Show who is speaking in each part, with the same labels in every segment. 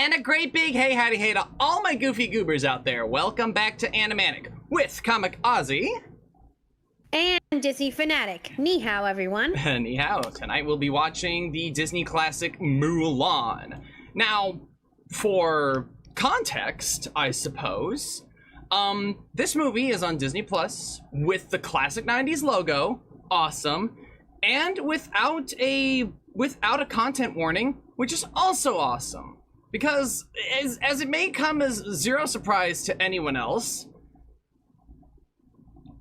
Speaker 1: And a great big hey howdy hey to all my goofy goobers out there. Welcome back to Animanic with comic Auzi.
Speaker 2: And Disney Fanatic. Ni hao, everyone.
Speaker 1: Ni hao. Tonight we'll be watching the Disney classic Mulan. Now, for context, I suppose, this movie is on Disney Plus with the classic 90s logo. Awesome. And without a content warning, which is also awesome. Because as it may come as zero surprise to anyone else,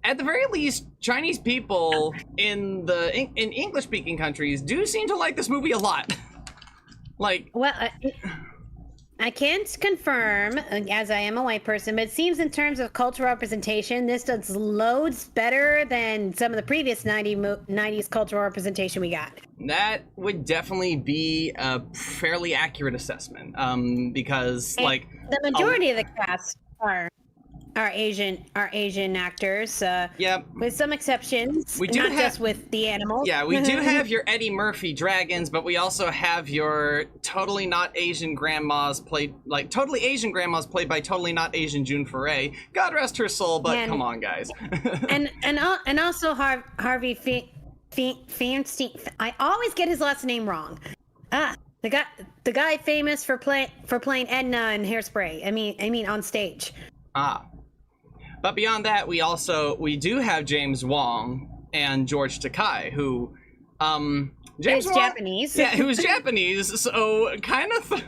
Speaker 1: at the very least, Chinese people in English-speaking countries do seem to like this movie a lot. Like,
Speaker 2: well, I can't confirm, as I am a white person, but it seems in terms of cultural representation, this does loads better than some of the previous 90s cultural representation we got.
Speaker 1: That would definitely be a fairly accurate assessment, because, and like,
Speaker 2: the majority of the cast are Asian actors.
Speaker 1: Yep.
Speaker 2: With some exceptions.
Speaker 1: We do
Speaker 2: not just with the animals.
Speaker 1: Yeah, we do have your Eddie Murphy dragons, but we also have your totally not Asian grandmas played by totally not Asian June Foray. God rest her soul, but come on, guys.
Speaker 2: and also Harvey Feinstein. I always get his last name wrong. The guy famous for playing Edna in Hairspray. I mean on stage.
Speaker 1: But beyond that, we do have James Wong and George Takei, who James Wong,
Speaker 2: Japanese.
Speaker 1: Yeah, who's Japanese. So they kind of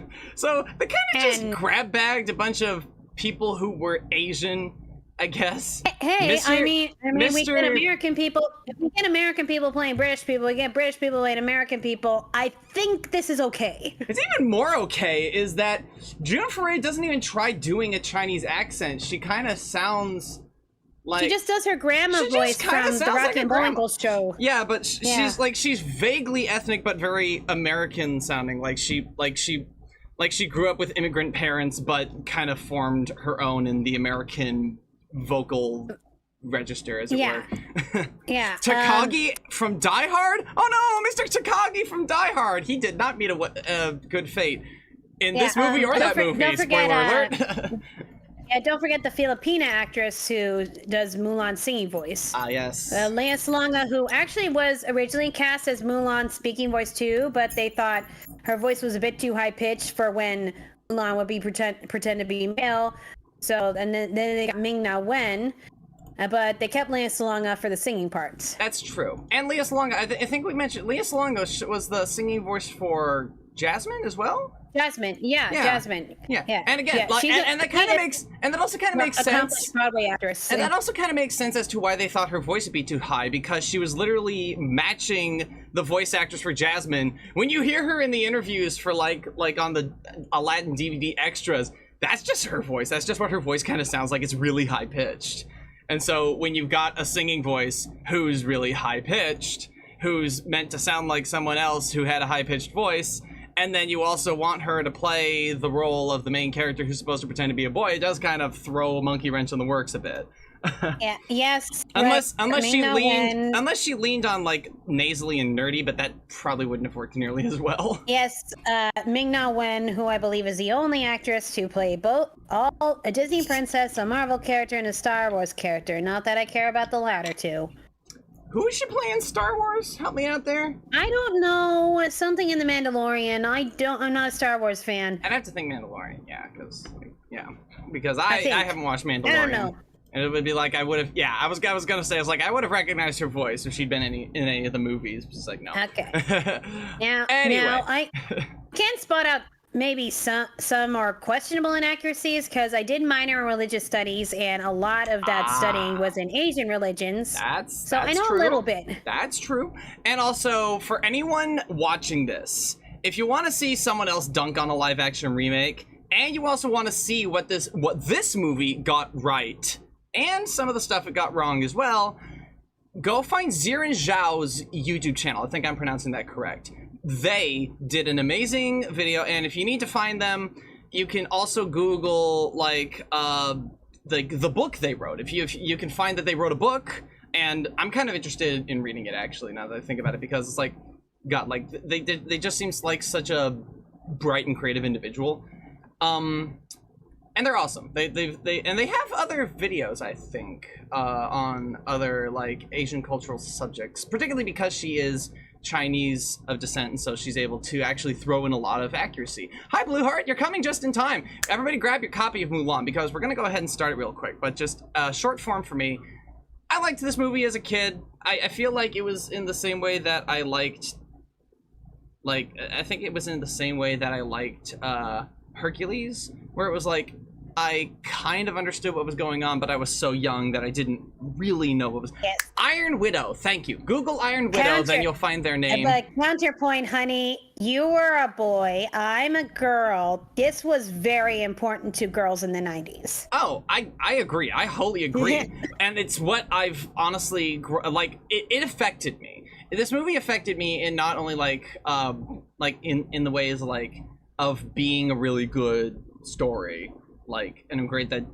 Speaker 1: just grab bagged a bunch of people who were Asian, I guess.
Speaker 2: Hey, I mean, we get American people. If we get American people playing British people, we get British people playing American people. I think this is okay.
Speaker 1: It's even more okay is that June Foray doesn't even try doing a Chinese accent. She kind of sounds like
Speaker 2: she just does her grandma voice from the Rocky and Bullwinkle show.
Speaker 1: Yeah, but she's vaguely ethnic but very American sounding. Like she grew up with immigrant parents, but kind of formed her own in the American vocal register, as it were.
Speaker 2: Yeah.
Speaker 1: Takagi from Die Hard? Oh no, Mr. Takagi from Die Hard. He did not meet a good fate in this movie or that movie.
Speaker 2: Don't forget,
Speaker 1: spoiler alert.
Speaker 2: Yeah, don't forget the Filipina actress who does Mulan's singing voice.
Speaker 1: Yes.
Speaker 2: Lea Salonga, who actually was originally cast as Mulan's speaking voice too, but they thought her voice was a bit too high pitched for when Mulan would be pretend to be male. So, and then they got Ming-Na Wen, but they kept Lea Salonga for the singing parts.
Speaker 1: That's true. And Lea Salonga, I think we mentioned, Lea Salonga was the singing voice for Jasmine as well?
Speaker 2: Jasmine.
Speaker 1: Yeah. And again, and that also kind of makes sense.
Speaker 2: Broadway actress.
Speaker 1: And that also kind of makes sense as to why they thought her voice would be too high, because she was literally matching the voice actress for Jasmine. When you hear her in the interviews for like on the Aladdin DVD extras, that's just her voice. That's just what her voice kind of sounds like. It's really high pitched. And so when you've got a singing voice who's really high pitched, who's meant to sound like someone else who had a high pitched voice, and then you also want her to play the role of the main character who's supposed to pretend to be a boy, it does kind of throw a monkey wrench in the works a bit.
Speaker 2: Yeah. Yes.
Speaker 1: Unless she leaned on like nasally and nerdy, but that probably wouldn't have worked nearly as well.
Speaker 2: Yes, Ming-Na Wen, who I believe is the only actress to play a Disney princess, a Marvel character, and a Star Wars character. Not that I care about the latter two.
Speaker 1: Who is she playing Star Wars? Help me out there.
Speaker 2: I don't know. Something in The Mandalorian. I'm not a Star Wars fan.
Speaker 1: I'd have to think Mandalorian, because I haven't watched Mandalorian. I don't know. And it would be like I would have. Yeah, I was gonna say I would have recognized her voice if she'd been in any of the movies. Just like no.
Speaker 2: Okay. Now I can spot out maybe some more questionable inaccuracies, because I did minor in religious studies, and a lot of that studying was in Asian religions. That's I know
Speaker 1: true.
Speaker 2: A little bit.
Speaker 1: That's true. And also, for anyone watching this, if you want to see someone else dunk on a live action remake, and you also want to see what this movie got right, and some of the stuff it got wrong as well, go find Zirin Zhao's YouTube channel. I think I'm pronouncing that correct. They did an amazing video, and if you need to find them, you can also Google like the book they wrote. If you can find that they wrote a book, and I'm kind of interested in reading it actually now that I think about it, because it's like they just seems like such a bright and creative individual. And they're awesome. They have other videos, I think, on other like Asian cultural subjects, particularly because she is Chinese of descent, and so she's able to actually throw in a lot of accuracy. Hi, Blueheart, you're coming just in time. Everybody grab your copy of Mulan, because we're gonna go ahead and start it real quick, but just short form for me. I liked this movie as a kid. I feel like it was in the same way that I liked, like, I think it was in the same way that I liked Hercules, where it was like, I kind of understood what was going on, but I was so young that I didn't really know what was.
Speaker 2: Yes.
Speaker 1: Iron Widow, thank you. Google Iron Widow, then you'll find their name.
Speaker 2: But counterpoint, honey, you were a boy, I'm a girl. This was very important to girls in the 90s.
Speaker 1: Oh, I agree. I wholly agree. And it's what I've honestly, like, it affected me. This movie affected me in not only like in the ways like of being a really good story, like, and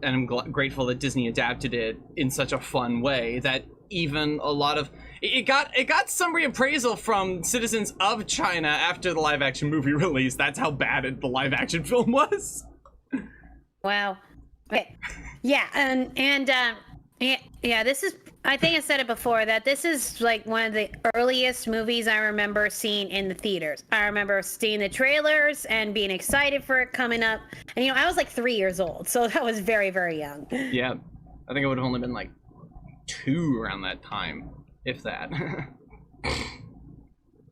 Speaker 1: I'm grateful that Disney adapted it in such a fun way that even a lot of it got some reappraisal from citizens of China after the live action movie release. That's how bad the live action film was.
Speaker 2: Wow. Okay. Yeah, yeah, this is, I think I said it before, that this is like one of the earliest movies I remember seeing in the theaters. I remember seeing the trailers and being excited for it coming up. And, I was like 3 years old, so that was very, very young.
Speaker 1: Yeah, I think I would have only been like 2 around that time, if that.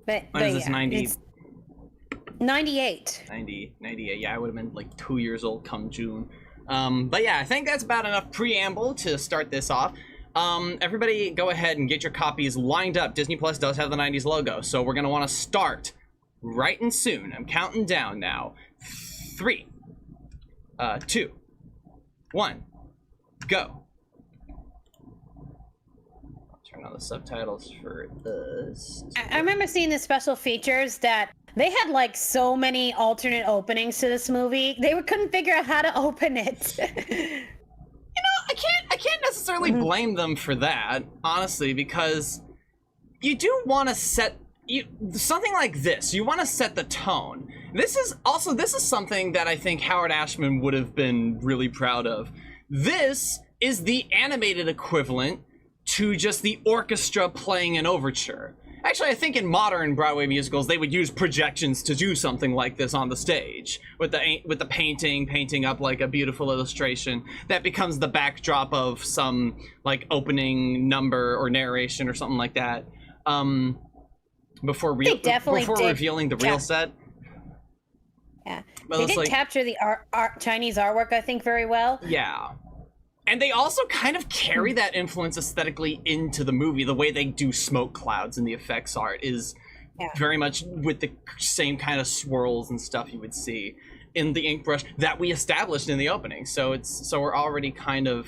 Speaker 2: But
Speaker 1: is this,
Speaker 2: yeah,
Speaker 1: 90?
Speaker 2: it's 98.
Speaker 1: 98, yeah, I would have been like 2 years old come June. But yeah, I think that's about enough preamble to start this off. Everybody go ahead and get your copies lined up. Disney Plus does have the 90s logo, so we're gonna want to start right and soon. I'm counting down now. 3, 2, 1, go. Turn on the subtitles for this.
Speaker 2: I remember seeing the special features that they had like so many alternate openings to this movie. They couldn't figure out how to open it.
Speaker 1: I can't necessarily blame them for that, honestly, because you do want to set something like this. You want to set the tone. This is something that I think Howard Ashman would have been really proud of. This is the animated equivalent to just the orchestra playing an overture. Actually, I think in modern Broadway musicals, they would use projections to do something like this on the stage, with the painting up like a beautiful illustration that becomes the backdrop of some like opening number or narration or something like that. Before revealing the real set.
Speaker 2: Yeah,
Speaker 1: but
Speaker 2: they did
Speaker 1: like,
Speaker 2: capture the Chinese artwork, I think, very well.
Speaker 1: Yeah. And they also kind of carry that influence aesthetically into the movie. The way they do smoke clouds in the effects art is very much with the same kind of swirls and stuff you would see in the ink brush that we established in the opening. So we're already kind of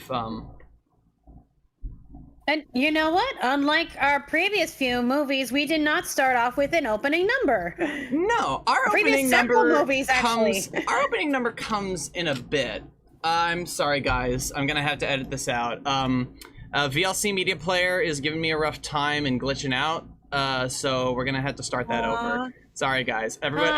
Speaker 2: And you know what? Unlike our previous few movies, we did not start off with an opening number.
Speaker 1: No, our opening number comes in a bit. I'm sorry, guys. I'm gonna have to edit this out. VLC Media Player is giving me a rough time and glitching out, so we're gonna have to start that over. Sorry, guys. Everyone.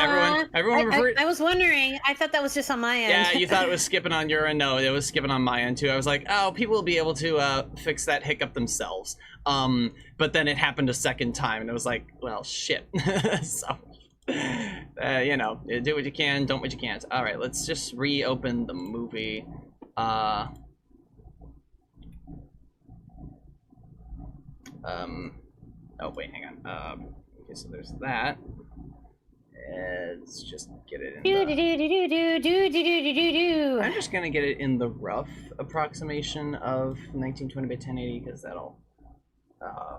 Speaker 2: I was wondering. I thought that was just on my end.
Speaker 1: Yeah, you thought it was skipping on your end. No, it was skipping on my end too. I was like, oh, people will be able to fix that hiccup themselves. But then it happened a second time, and it was like, well, shit. So. Do what you can, don't what you can't. All right, let's just reopen the movie. Oh wait, hang on. Okay, so there's that. Let's just get it in I'm just gonna get it in the rough approximation of 1920 by 1080 because that'll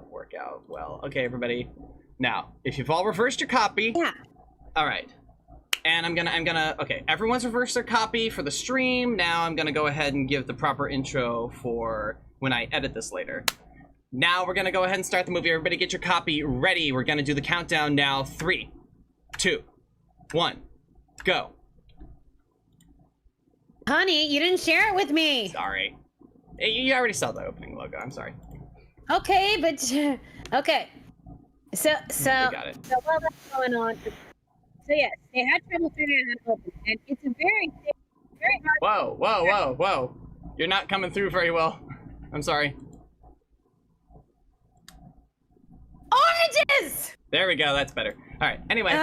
Speaker 1: work out well. Okay, everybody. Now, if you've all reversed your copy, all right, and I'm gonna, okay, everyone's reversed their copy for the stream. Now I'm gonna go ahead and give the proper intro for when I edit this later. Now we're gonna go ahead and start the movie. Everybody get your copy ready. We're gonna do the countdown now. 3, 2, 1, go.
Speaker 2: Honey, you didn't share it with me.
Speaker 1: Sorry. You already saw the opening logo, I'm sorry.
Speaker 2: Okay, but, okay. So
Speaker 1: got it.
Speaker 2: So while that's going on, so yes, they had trouble figuring out how to open, and it's a very thick
Speaker 1: Whoa, whoa, whoa, whoa. You're not coming through very well. I'm sorry.
Speaker 2: Oranges!
Speaker 1: There we go, that's better. Alright, anyway.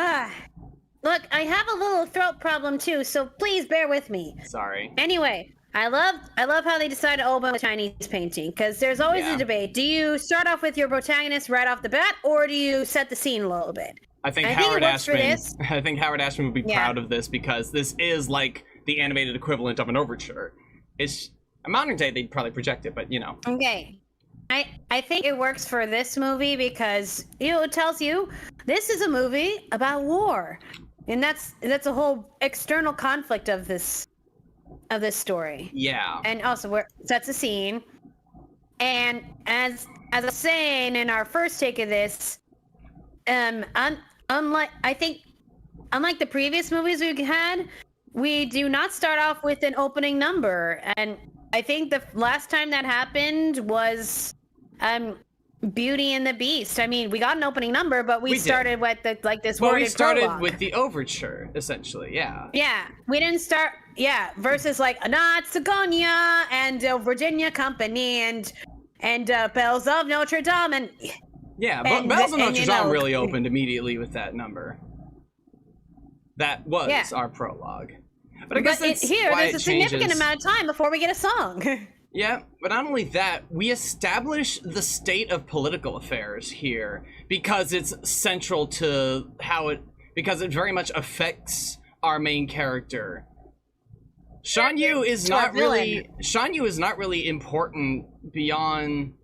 Speaker 2: Look, I have a little throat problem too, so please bear with me.
Speaker 1: Sorry.
Speaker 2: Anyway, I love how they decide to open with Chinese painting, because there's always a debate. Do you start off with your protagonist right off the bat, or do you set the scene a little bit?
Speaker 1: I think Howard Ashman would be proud of this, because this is like the animated equivalent of an overture. It's a modern day they'd probably project it, but you know.
Speaker 2: Okay. I think it works for this movie because it tells you this is a movie about war. And that's a whole external conflict of this story.
Speaker 1: Yeah.
Speaker 2: And also where sets a scene. And as I was saying in our first take of this, unlike the previous movies we've had, we do not start off with an opening number. And I think the last time that happened was Beauty and the Beast. I mean, we got an opening number, but we started with this worded prologue.
Speaker 1: We started with the overture, essentially, yeah.
Speaker 2: Yeah, we didn't start, versus like Anatsagonia and Virginia Company and Bells of Notre Dame and...
Speaker 1: Yeah, but Bells of Notre Dame really opened immediately with that number. That was our prologue. But I guess there's a
Speaker 2: significant amount of time before we get a song.
Speaker 1: Yeah, but not only that, we establish the state of political affairs here because it's central to because it very much affects our main character. Shan Yu is not really important beyond,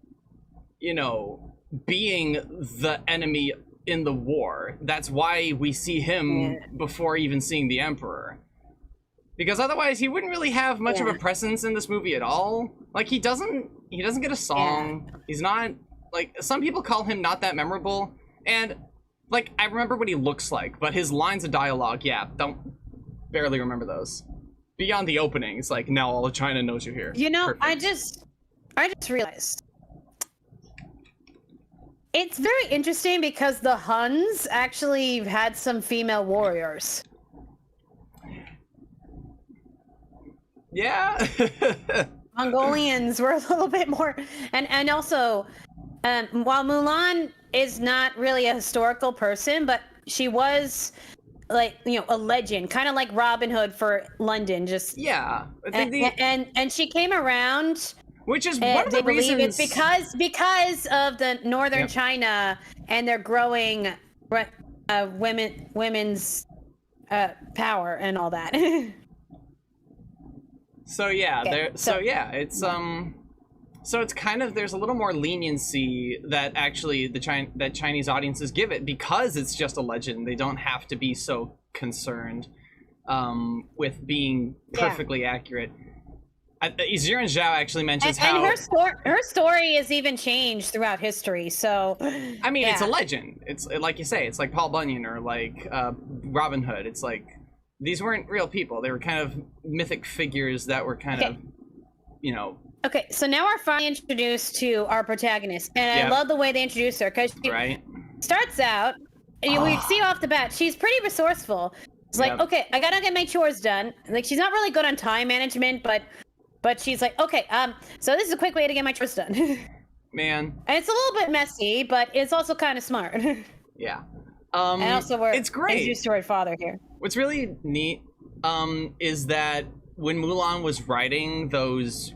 Speaker 1: being the enemy in the war. That's why we see him before even seeing the Emperor. Because otherwise, he wouldn't really have much of a presence in this movie at all. Like, he doesn't get a song. Yeah. He's not, some people call him not that memorable. And, I remember what he looks like, but his lines of dialogue, barely remember those. Beyond the openings, now all of China knows you're here. Perfect.
Speaker 2: I just realized. It's very interesting because the Huns actually had some female warriors.
Speaker 1: Yeah.
Speaker 2: Mongolians were a little bit more, and also, while Mulan is not really a historical person, but she was a legend, kind of like Robin Hood for London. Just
Speaker 1: I
Speaker 2: think and she came around,
Speaker 1: which is one of the reasons
Speaker 2: because of the northern China and their growing women's power and all that.
Speaker 1: It's kind of, there's a little more leniency that actually that Chinese audiences give it because it's just a legend. They don't have to be so concerned with being perfectly accurate. Ziran Zhao actually mentions how
Speaker 2: her story is even changed throughout history. So
Speaker 1: I mean, it's a legend. It's like you say, it's like Paul Bunyan or Robin Hood. It's like, these weren't real people. They were kind of mythic figures that were kind of,
Speaker 2: Okay, so now we're finally introduced to our protagonist. And I love the way they introduce her, because she starts out, we see off the bat, she's pretty resourceful. It's okay, I gotta get my chores done. She's not really good on time management, but she's okay, so this is a quick way to get my chores done.
Speaker 1: Man.
Speaker 2: And it's a little bit messy, but it's also kind of smart.
Speaker 1: Yeah.
Speaker 2: And also
Speaker 1: it's great.
Speaker 2: Introduced to her father here.
Speaker 1: What's really neat is that when Mulan was writing those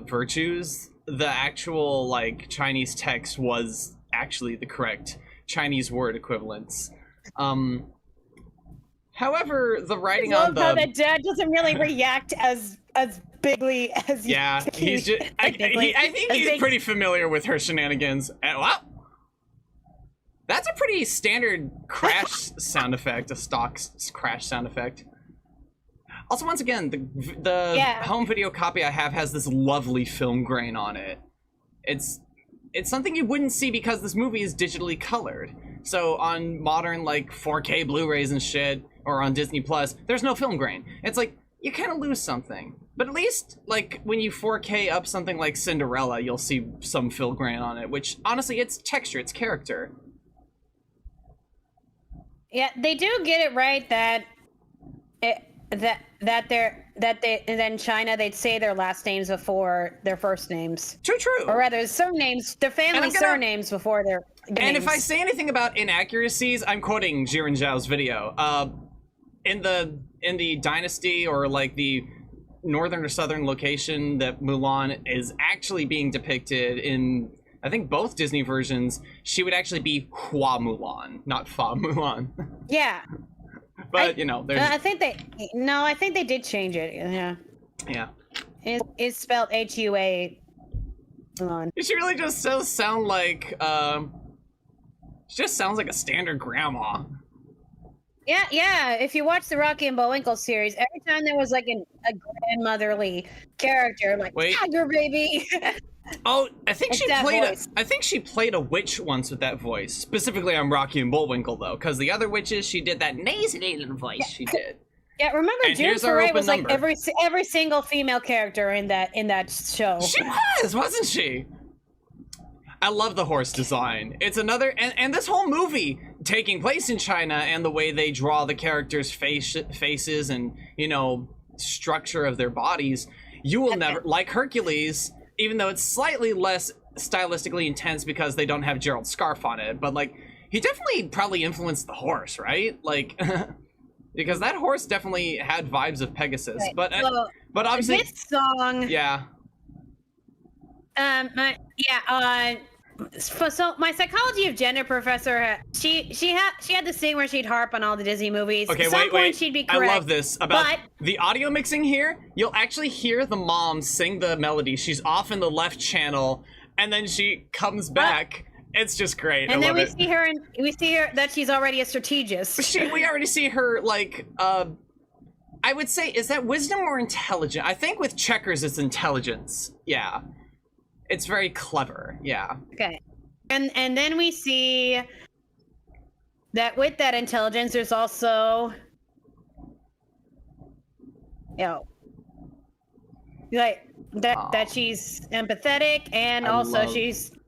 Speaker 1: virtues, the actual Chinese text was actually the correct Chinese word equivalents. However, the writing on the...
Speaker 2: how that dad doesn't really react as bigly as you.
Speaker 1: Yeah, he's just... I think he's pretty familiar with her shenanigans. Well, that's a pretty standard crash sound effect, a stock crash sound effect. Also, once again, the home video copy I have has this lovely film grain on it. It's something you wouldn't see because this movie is digitally colored. So on modern 4K Blu-rays and shit, or on Disney Plus, there's no film grain. It's you kind of lose something. But at least when you 4K up something like Cinderella, you'll see some film grain on it, which honestly, it's texture, it's character. Yeah,
Speaker 2: they do get it right that and then China they'd say their last names before their first names.
Speaker 1: True.
Speaker 2: Or rather, surnames, their family surnames before their names.
Speaker 1: And if I say anything about inaccuracies, I'm quoting Jiren Zhao's video. In the dynasty, or like the northern or southern location that Mulan is actually being depicted in, I think both Disney versions, she would actually be Hua Mulan, not Fa Mulan.
Speaker 2: Yeah.
Speaker 1: But there's.
Speaker 2: I think they did change it. Yeah.
Speaker 1: Yeah.
Speaker 2: It's spelled Hua Mulan.
Speaker 1: She really just does sound like. She just sounds like a standard grandma.
Speaker 2: Yeah. If you watch the Rocky and Bullwinkle series, every time there was like a grandmotherly character, like Tiger Baby.
Speaker 1: Oh, I think
Speaker 2: it's
Speaker 1: she played a witch once with that voice. Specifically on Rocky and Bullwinkle, though, because the other witches, she did that nasally little voice. She did.
Speaker 2: Yeah, remember
Speaker 1: And
Speaker 2: June
Speaker 1: here's our
Speaker 2: Foray
Speaker 1: open
Speaker 2: was like
Speaker 1: number.
Speaker 2: every single female character in that show.
Speaker 1: She was, wasn't she? I love the horse design. It's another, and this whole movie taking place in China, and the way they draw the characters' faces and structure of their bodies. You will never, like Hercules, even though it's slightly less stylistically intense because they don't have Gerald's scarf on it, but like he definitely probably influenced the horse, right? Like because that horse definitely had vibes of Pegasus.
Speaker 2: Right.
Speaker 1: But obviously
Speaker 2: this song.
Speaker 1: Yeah.
Speaker 2: So my psychology of gender professor, she had this thing where she'd harp on all the Disney movies.
Speaker 1: Okay,
Speaker 2: At some point
Speaker 1: wait.
Speaker 2: she'd be correct.
Speaker 1: I love this about the audio mixing here. You'll actually hear the mom sing the melody. She's off in the left channel, and then she comes back. It's just great.
Speaker 2: And
Speaker 1: I
Speaker 2: then
Speaker 1: love
Speaker 2: we see her that she's already a strategist.
Speaker 1: We already see her like I would say, is that wisdom or intelligence? I think with checkers it's intelligence. Yeah. It's very clever. Yeah.
Speaker 2: Okay. And then we see that with that intelligence there's also like that she's empathetic, and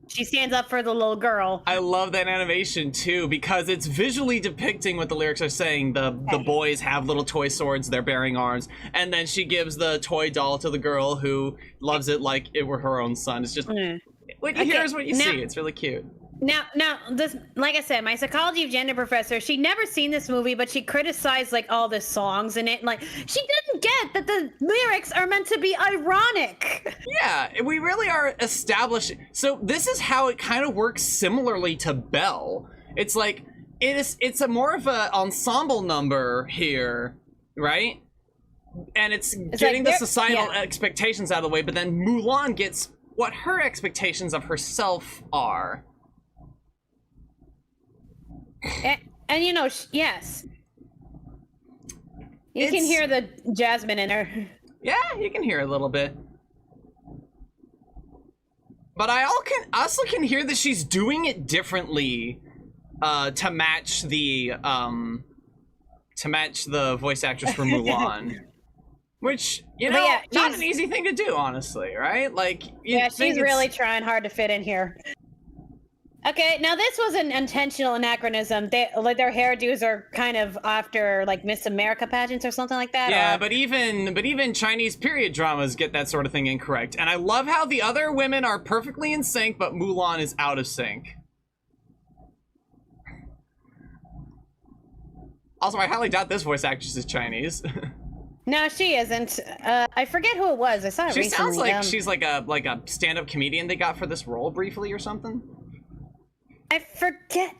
Speaker 2: she stands up for the little girl.
Speaker 1: I love that animation too, because it's visually depicting what the lyrics are saying. The boys have little toy swords, they're bearing arms, and then she gives the toy doll to the girl who loves it like it were her own son. It's just what you hear is what you see. It's really cute.
Speaker 2: Now, this, like I said, my psychology of gender professor, she'd never seen this movie, but she criticized like all the songs in it. Like, she didn't get that the lyrics are meant to be ironic.
Speaker 1: Yeah, we really are establishing. So this is how it kind of works similarly to Belle. It's like it's a more of a ensemble number here, right? And it's getting
Speaker 2: like
Speaker 1: the societal expectations out of the way, but then Mulan gets what her expectations of herself are.
Speaker 2: And yes. You can hear the Jasmine in her.
Speaker 1: Yeah, you can hear a little bit. But I also can hear that she's doing it differently to match the voice actress for Mulan. Which, not an easy thing to do, honestly, right? Like,
Speaker 2: she's really trying hard to fit in here. Okay, now this was an intentional anachronism. Their hairdos are kind of after like Miss America pageants or something like that.
Speaker 1: Yeah, but even Chinese period dramas get that sort of thing incorrect. And I love how the other women are perfectly in sync, but Mulan is out of sync. Also, I highly doubt this voice actress is Chinese.
Speaker 2: No, she isn't. I forget who it was. I saw it recently.
Speaker 1: She sounds like she's like a stand-up comedian they got for this role briefly or something.
Speaker 2: I forget.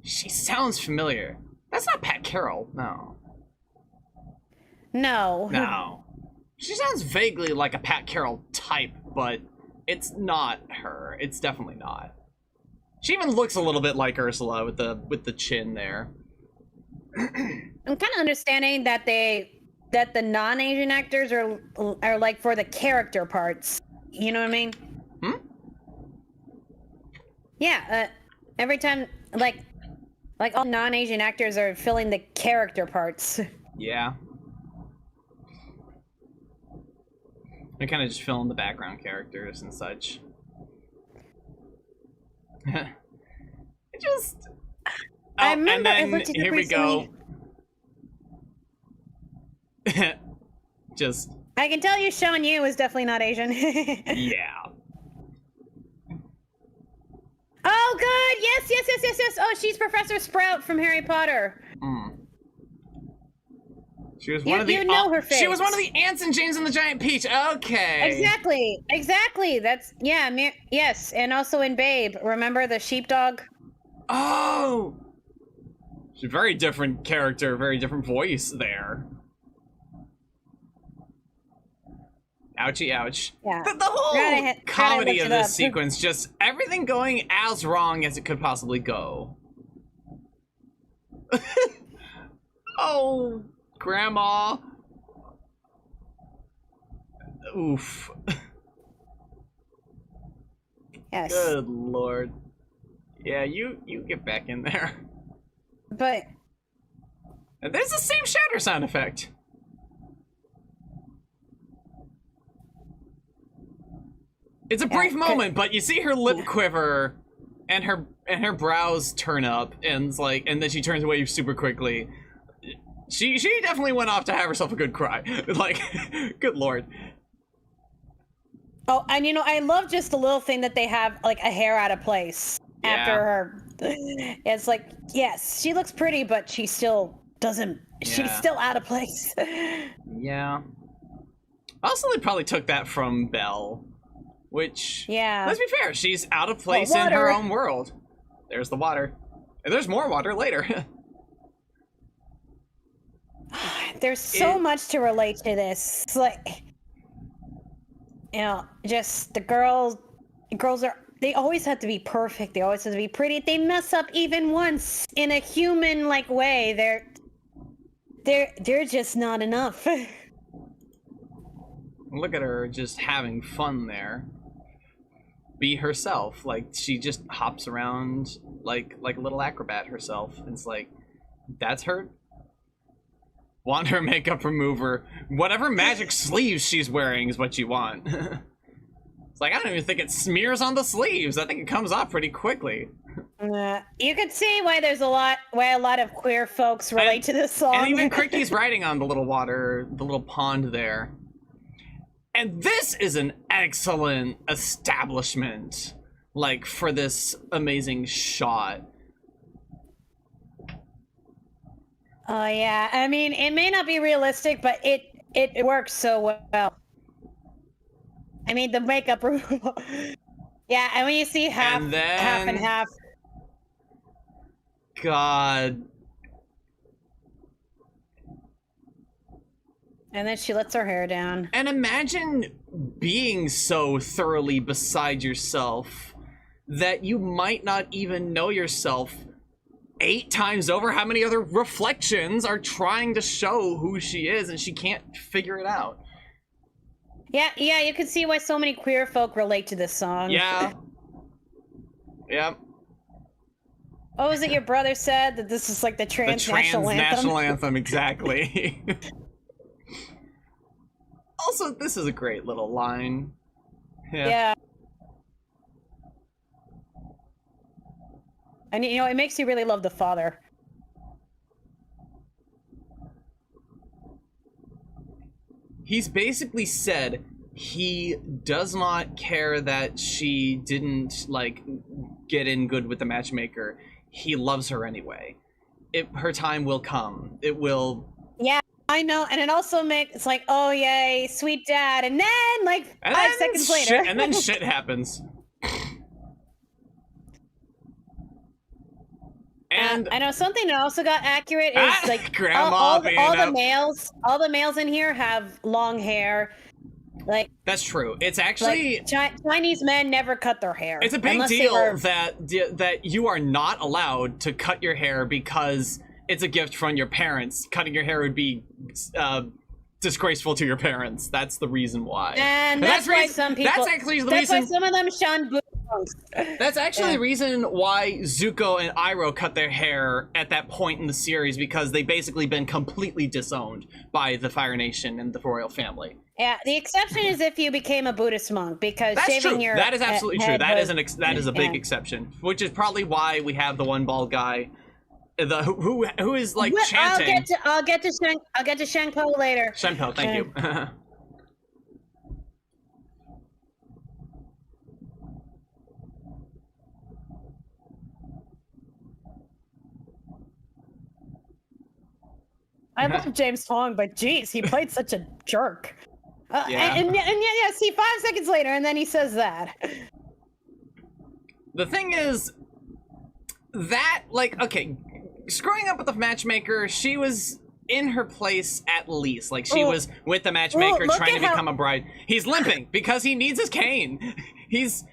Speaker 1: She sounds familiar. That's not Pat Carroll, no.
Speaker 2: No.
Speaker 1: She sounds vaguely like a Pat Carroll type, but it's not her. It's definitely not. She even looks a little bit like Ursula with the chin there.
Speaker 2: I'm kind of understanding that the non-Asian actors are like for the character parts. You know what I mean? Yeah. Every time, like all non-Asian actors are filling the character parts.
Speaker 1: Yeah. They're kind of just filling the background characters and such.
Speaker 2: I
Speaker 1: Oh,
Speaker 2: remember I
Speaker 1: and
Speaker 2: looked
Speaker 1: then
Speaker 2: it up
Speaker 1: here we go.
Speaker 2: recently.
Speaker 1: Just
Speaker 2: I can tell you Sean Yu is definitely not Asian.
Speaker 1: yeah.
Speaker 2: Oh, good! Yes! Oh, she's Professor Sprout from Harry Potter.
Speaker 1: Mm. She was
Speaker 2: You-
Speaker 1: one of the
Speaker 2: you know her
Speaker 1: She was
Speaker 2: face.
Speaker 1: one of the ants in James and the Giant Peach. Okay.
Speaker 2: Exactly. That's yes, and also in Babe. Remember the sheepdog?
Speaker 1: Oh. She's a very different character, very different voice there. Ouchie, ouch.
Speaker 2: Yeah.
Speaker 1: The whole
Speaker 2: Glad I
Speaker 1: comedy
Speaker 2: looked
Speaker 1: of
Speaker 2: it
Speaker 1: this
Speaker 2: up.
Speaker 1: sequence, just everything going as wrong as it could possibly go. Oh, Grandma. Oof.
Speaker 2: Yes.
Speaker 1: Good lord. Yeah, you get back in there.
Speaker 2: But
Speaker 1: And there's the same shatter sound effect. It's a brief moment, but you see her lip quiver and her brows turn up and it's like, and then she turns away super quickly. She definitely went off to have herself a good cry. Like, good lord.
Speaker 2: oh, and I love just the little thing that they have like a hair out of place after
Speaker 1: Yeah.
Speaker 2: her. It's like, yes, she looks pretty, but she still doesn't. She's
Speaker 1: Yeah.
Speaker 2: still out of place.
Speaker 1: Yeah. Also, they probably took that from Belle, which,
Speaker 2: Yeah.
Speaker 1: let's be fair, she's out of place in her
Speaker 2: water.
Speaker 1: own world. There's the water. And there's more water later.
Speaker 2: There's so much to relate to this. It's like, just the girls they always have to be perfect. They always have to be pretty. They mess up even once in a human like way. They're just not enough.
Speaker 1: Look at her just having fun there. Be herself. Like, she just hops around like a little acrobat herself. And it's like, that's her? Want her makeup remover. Whatever magic sleeves she's wearing is what you want. It's like, I don't even think it smears on the sleeves. I think it comes off pretty quickly.
Speaker 2: You could see why a lot of queer folks relate to this song.
Speaker 1: And even Cricky's riding on the little water, the little pond there. And this is an excellent establishment, like, for this amazing shot.
Speaker 2: Oh yeah, I mean, it may not be realistic, but it works so well. I mean, the makeup removal. Yeah, and when you see half
Speaker 1: And then-
Speaker 2: half and half.
Speaker 1: God.
Speaker 2: And then she lets her hair down.
Speaker 1: And imagine being so thoroughly beside yourself that you might not even know yourself 8 times over how many other reflections are trying to show who she is and she can't figure it out.
Speaker 2: Yeah, you can see why so many queer folk relate to this song.
Speaker 1: Yeah. Yep.
Speaker 2: What was it your brother said? That this is like the
Speaker 1: The
Speaker 2: transnational anthem?
Speaker 1: transnational anthem, exactly. Also, this is a great little line.
Speaker 2: Yeah. And it makes you really love the father.
Speaker 1: He's basically said he does not care that she didn't, like, get in good with the matchmaker. He loves her anyway. Her time will come. It will...
Speaker 2: Yeah, I know. And it also makes like, oh yay, sweet dad. And then like
Speaker 1: And
Speaker 2: 5
Speaker 1: then
Speaker 2: seconds later.
Speaker 1: shit- and then shit happens. And
Speaker 2: I know something that also got accurate is like
Speaker 1: Grandma
Speaker 2: all
Speaker 1: being
Speaker 2: the
Speaker 1: up.
Speaker 2: all the males in here have long hair. Like
Speaker 1: that's true. It's actually...
Speaker 2: Chinese men never cut their hair.
Speaker 1: It's a big
Speaker 2: unless they
Speaker 1: deal
Speaker 2: were-
Speaker 1: that you are not allowed to cut your hair because it's a gift from your parents. Cutting your hair would be disgraceful to your parents. That's the reason why.
Speaker 2: And that's why some people.
Speaker 1: That's actually the
Speaker 2: that's
Speaker 1: reason.
Speaker 2: why some of them shun booty punks.
Speaker 1: That's actually the reason why Zuko and Iroh cut their hair at that point in the series, because they've basically been completely disowned by the Fire Nation and the royal family.
Speaker 2: Yeah, the exception is if you became a Buddhist monk, because
Speaker 1: That's
Speaker 2: shaving
Speaker 1: true.
Speaker 2: your
Speaker 1: That is absolutely true.
Speaker 2: head
Speaker 1: That
Speaker 2: was-
Speaker 1: is that is a big
Speaker 2: yeah.
Speaker 1: exception, which is probably why we have the one bald guy who is like chanting.
Speaker 2: I'll get to Shenpo later.
Speaker 1: Shenpo, thank you.
Speaker 2: I love James Hong, but geez, he played such a jerk.
Speaker 1: Yeah.
Speaker 2: And yeah, see, 5 seconds later, and then he says that.
Speaker 1: The thing is, that, like, okay, screwing up with the matchmaker, she was in her place at least. Like, she was with the matchmaker trying to become a bride. He's limping because he needs his cane. He's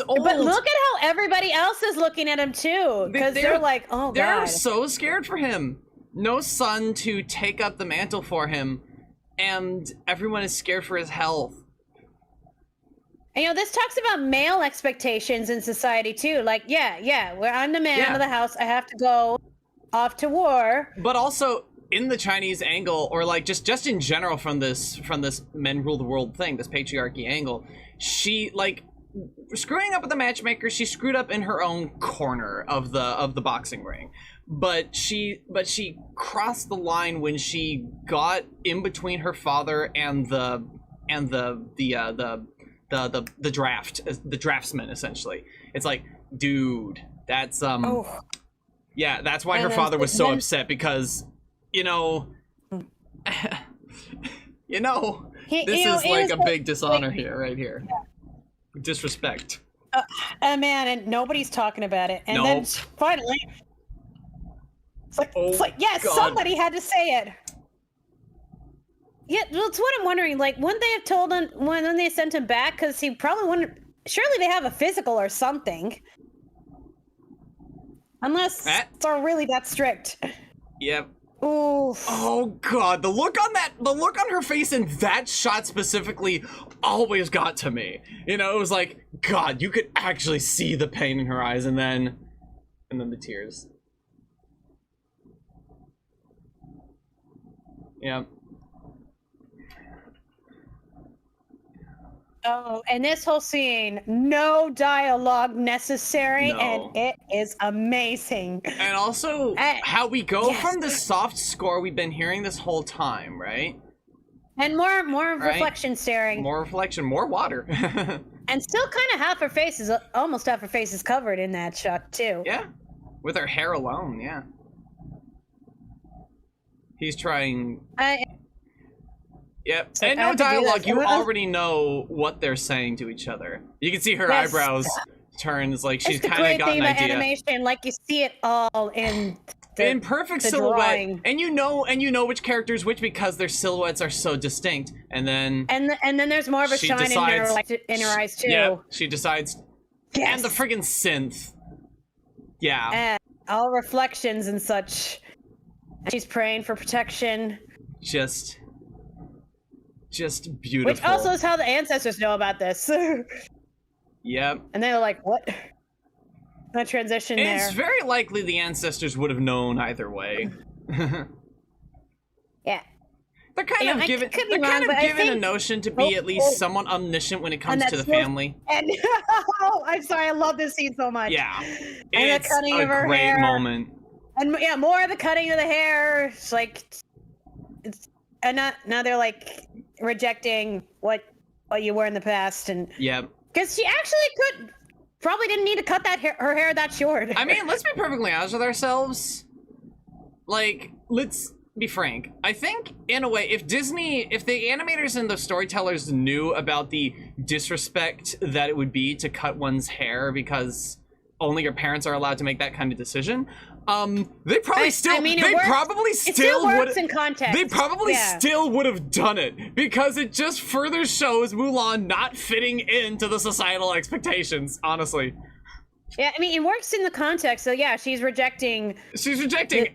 Speaker 1: old.
Speaker 2: But look at how everybody else is looking at him, too. Because they're like, oh, God.
Speaker 1: They're so scared for him. No son to take up the mantle for him, and everyone is scared for his health.
Speaker 2: And, you know, this talks about male expectations in society too. Like, yeah, where I'm the man of the house, I have to go off to war.
Speaker 1: But also in the Chinese angle, or like just in general from this men rule the world thing, this patriarchy angle, she, like, screwing up with the matchmaker, she screwed up in her own corner of the boxing ring. But she crossed the line when she got in between her father and the draftsman, essentially. It's like, dude, that's yeah, that's why her father was so upset, because this is like a big dishonor here, right here. Yeah. Disrespect.
Speaker 2: Man, and nobody's talking about it. And then finally, it's like, yes, God. Somebody had to say it. Yeah, that's what I'm wondering. Like, wouldn't they have told him when they sent him back? Because he probably wouldn't. Surely they have a physical or something. Unless they're really that strict.
Speaker 1: Yep.
Speaker 2: Oof.
Speaker 1: Oh God, the look on her face in that shot specifically always got to me. You know, it was like, God, you could actually see the pain in her eyes, and then the tears. Yeah.
Speaker 2: Oh, and this whole scene, no dialogue necessary, and it is amazing.
Speaker 1: And also, how we go from the soft score we've been hearing this whole time, right?
Speaker 2: And more reflection staring.
Speaker 1: More reflection, more water.
Speaker 2: And still kind of almost half her face is covered in that shot, too.
Speaker 1: Yeah, with her hair alone, yeah. He's trying... Yep, and no dialogue, you already know what they're saying to each other. You can see her eyebrows turn, it's like she's kind of got an idea.
Speaker 2: Animation, like you see it all in
Speaker 1: perfect silhouette, drawing. and you know which character is which because their silhouettes are so distinct. And then
Speaker 2: there's more of a shine in her eyes too.
Speaker 1: Yeah, she decides. Yes. And the friggin' synth. Yeah.
Speaker 2: And all reflections and such. She's praying for protection.
Speaker 1: Just beautiful.
Speaker 2: Which also is how the ancestors know about this.
Speaker 1: Yep.
Speaker 2: And they're like, what? The transition there.
Speaker 1: It's very likely the ancestors would have known either way.
Speaker 2: Yeah.
Speaker 1: They're kind of given a notion to be at least somewhat omniscient when it comes to the family.
Speaker 2: And I'm sorry, I love this scene so much.
Speaker 1: Yeah.
Speaker 2: And the cutting of her
Speaker 1: great
Speaker 2: hair.
Speaker 1: Moment.
Speaker 2: And yeah, more of the cutting of the hair. It's like now they're like rejecting what you were in the past, and because she actually probably didn't need to cut her hair that short.
Speaker 1: I mean, let's be perfectly honest with ourselves. Like, let's be frank. I think in a way, if the animators and the storytellers knew about the disrespect that it would be to cut one's hair because only your parents are allowed to make that kind of decision, they probably still would have done it, because it just further shows Mulan not fitting into the societal expectations, honestly.
Speaker 2: Yeah, I mean, it works in the context, so yeah, she's rejecting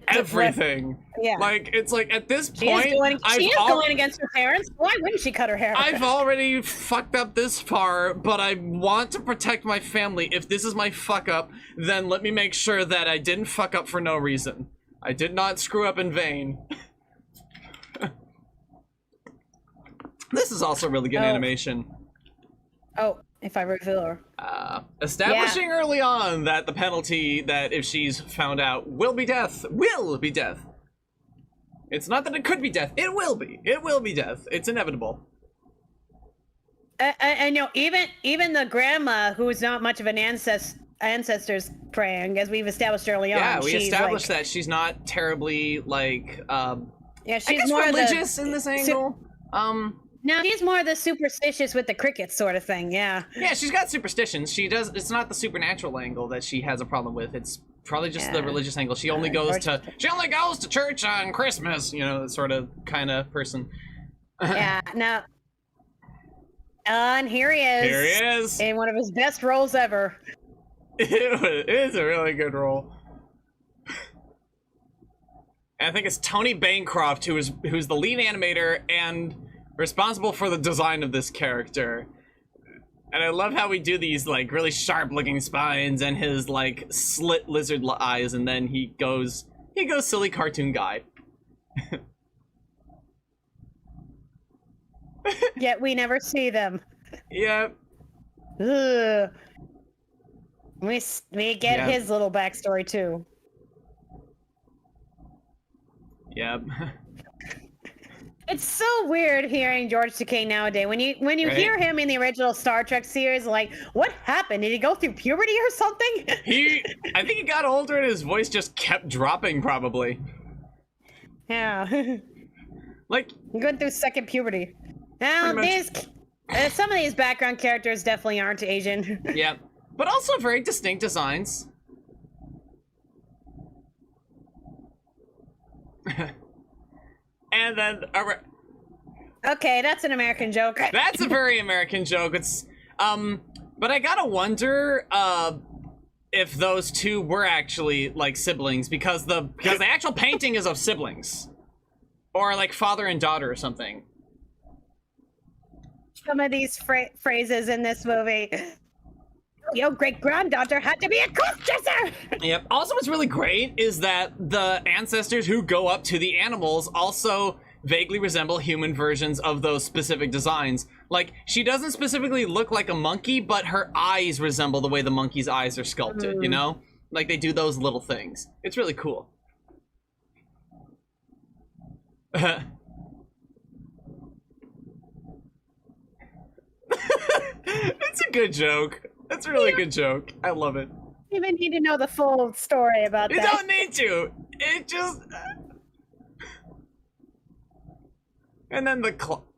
Speaker 1: everything.
Speaker 2: Yeah.
Speaker 1: Like, it's like, at this
Speaker 2: she
Speaker 1: point,
Speaker 2: is going against her parents. Why wouldn't she cut her hair?
Speaker 1: I've already fucked up this far, but I want to protect my family. If this is my fuck up, then let me make sure that I didn't fuck up for no reason. I did not screw up in vain. This is also really good animation.
Speaker 2: Oh, if I reveal her.
Speaker 1: Establishing early on that the penalty that if she's found out will be death. Will be death. It's not that it could be death. It will be. It will be death. It's inevitable.
Speaker 2: And you know, even the grandma, who is not much of an ancestors praying, as we've established early on.
Speaker 1: Yeah, we
Speaker 2: she's
Speaker 1: established
Speaker 2: like,
Speaker 1: that she's not terribly like
Speaker 2: yeah, she's
Speaker 1: I guess
Speaker 2: more
Speaker 1: religious in this angle.
Speaker 2: No, she's more the superstitious with the crickets sort of thing. Yeah.
Speaker 1: Yeah, she's got superstitions. She does. It's not the supernatural angle that she has a problem with. It's probably just the religious angle. She only goes to church on Christmas. You know, sort of kind of person.
Speaker 2: Yeah. Now. And here he is.
Speaker 1: Here he is.
Speaker 2: In one of his best roles ever.
Speaker 1: It is a really good role. And I think it's Tony Bancroft who's the lead animator and responsible for the design of this character. And I love how we do these like really sharp looking spines and his like slit lizard eyes, and then he goes silly cartoon guy.
Speaker 2: Yet we never see them.
Speaker 1: Yep.
Speaker 2: Ugh. We get his little backstory too.
Speaker 1: Yep.
Speaker 2: It's so weird hearing George Takei nowadays. When you hear him in the original Star Trek series, like, what happened? Did he go through puberty or something?
Speaker 1: I think he got older and his voice just kept dropping, probably.
Speaker 2: Yeah.
Speaker 1: Like,
Speaker 2: going through second puberty. Now, some of these background characters definitely aren't Asian.
Speaker 1: Yeah, but also very distinct designs. And then,
Speaker 2: okay, that's an American joke.
Speaker 1: That's a very American joke. It's, but I gotta wonder, if those two were actually like siblings, because the actual painting is of siblings, or like father and daughter or something.
Speaker 2: Some of these phrases in this movie. Your great-granddaughter had to be a cross-dresser!
Speaker 1: Yep. Also, what's really great is that the ancestors who go up to the animals also vaguely resemble human versions of those specific designs. Like, she doesn't specifically look like a monkey, but her eyes resemble the way the monkey's eyes are sculpted, you know? Like, they do those little things. It's really cool. It's a good joke. That's a really good joke. I love it.
Speaker 2: You even need to know the full story about that.
Speaker 1: You don't need to. It just... And then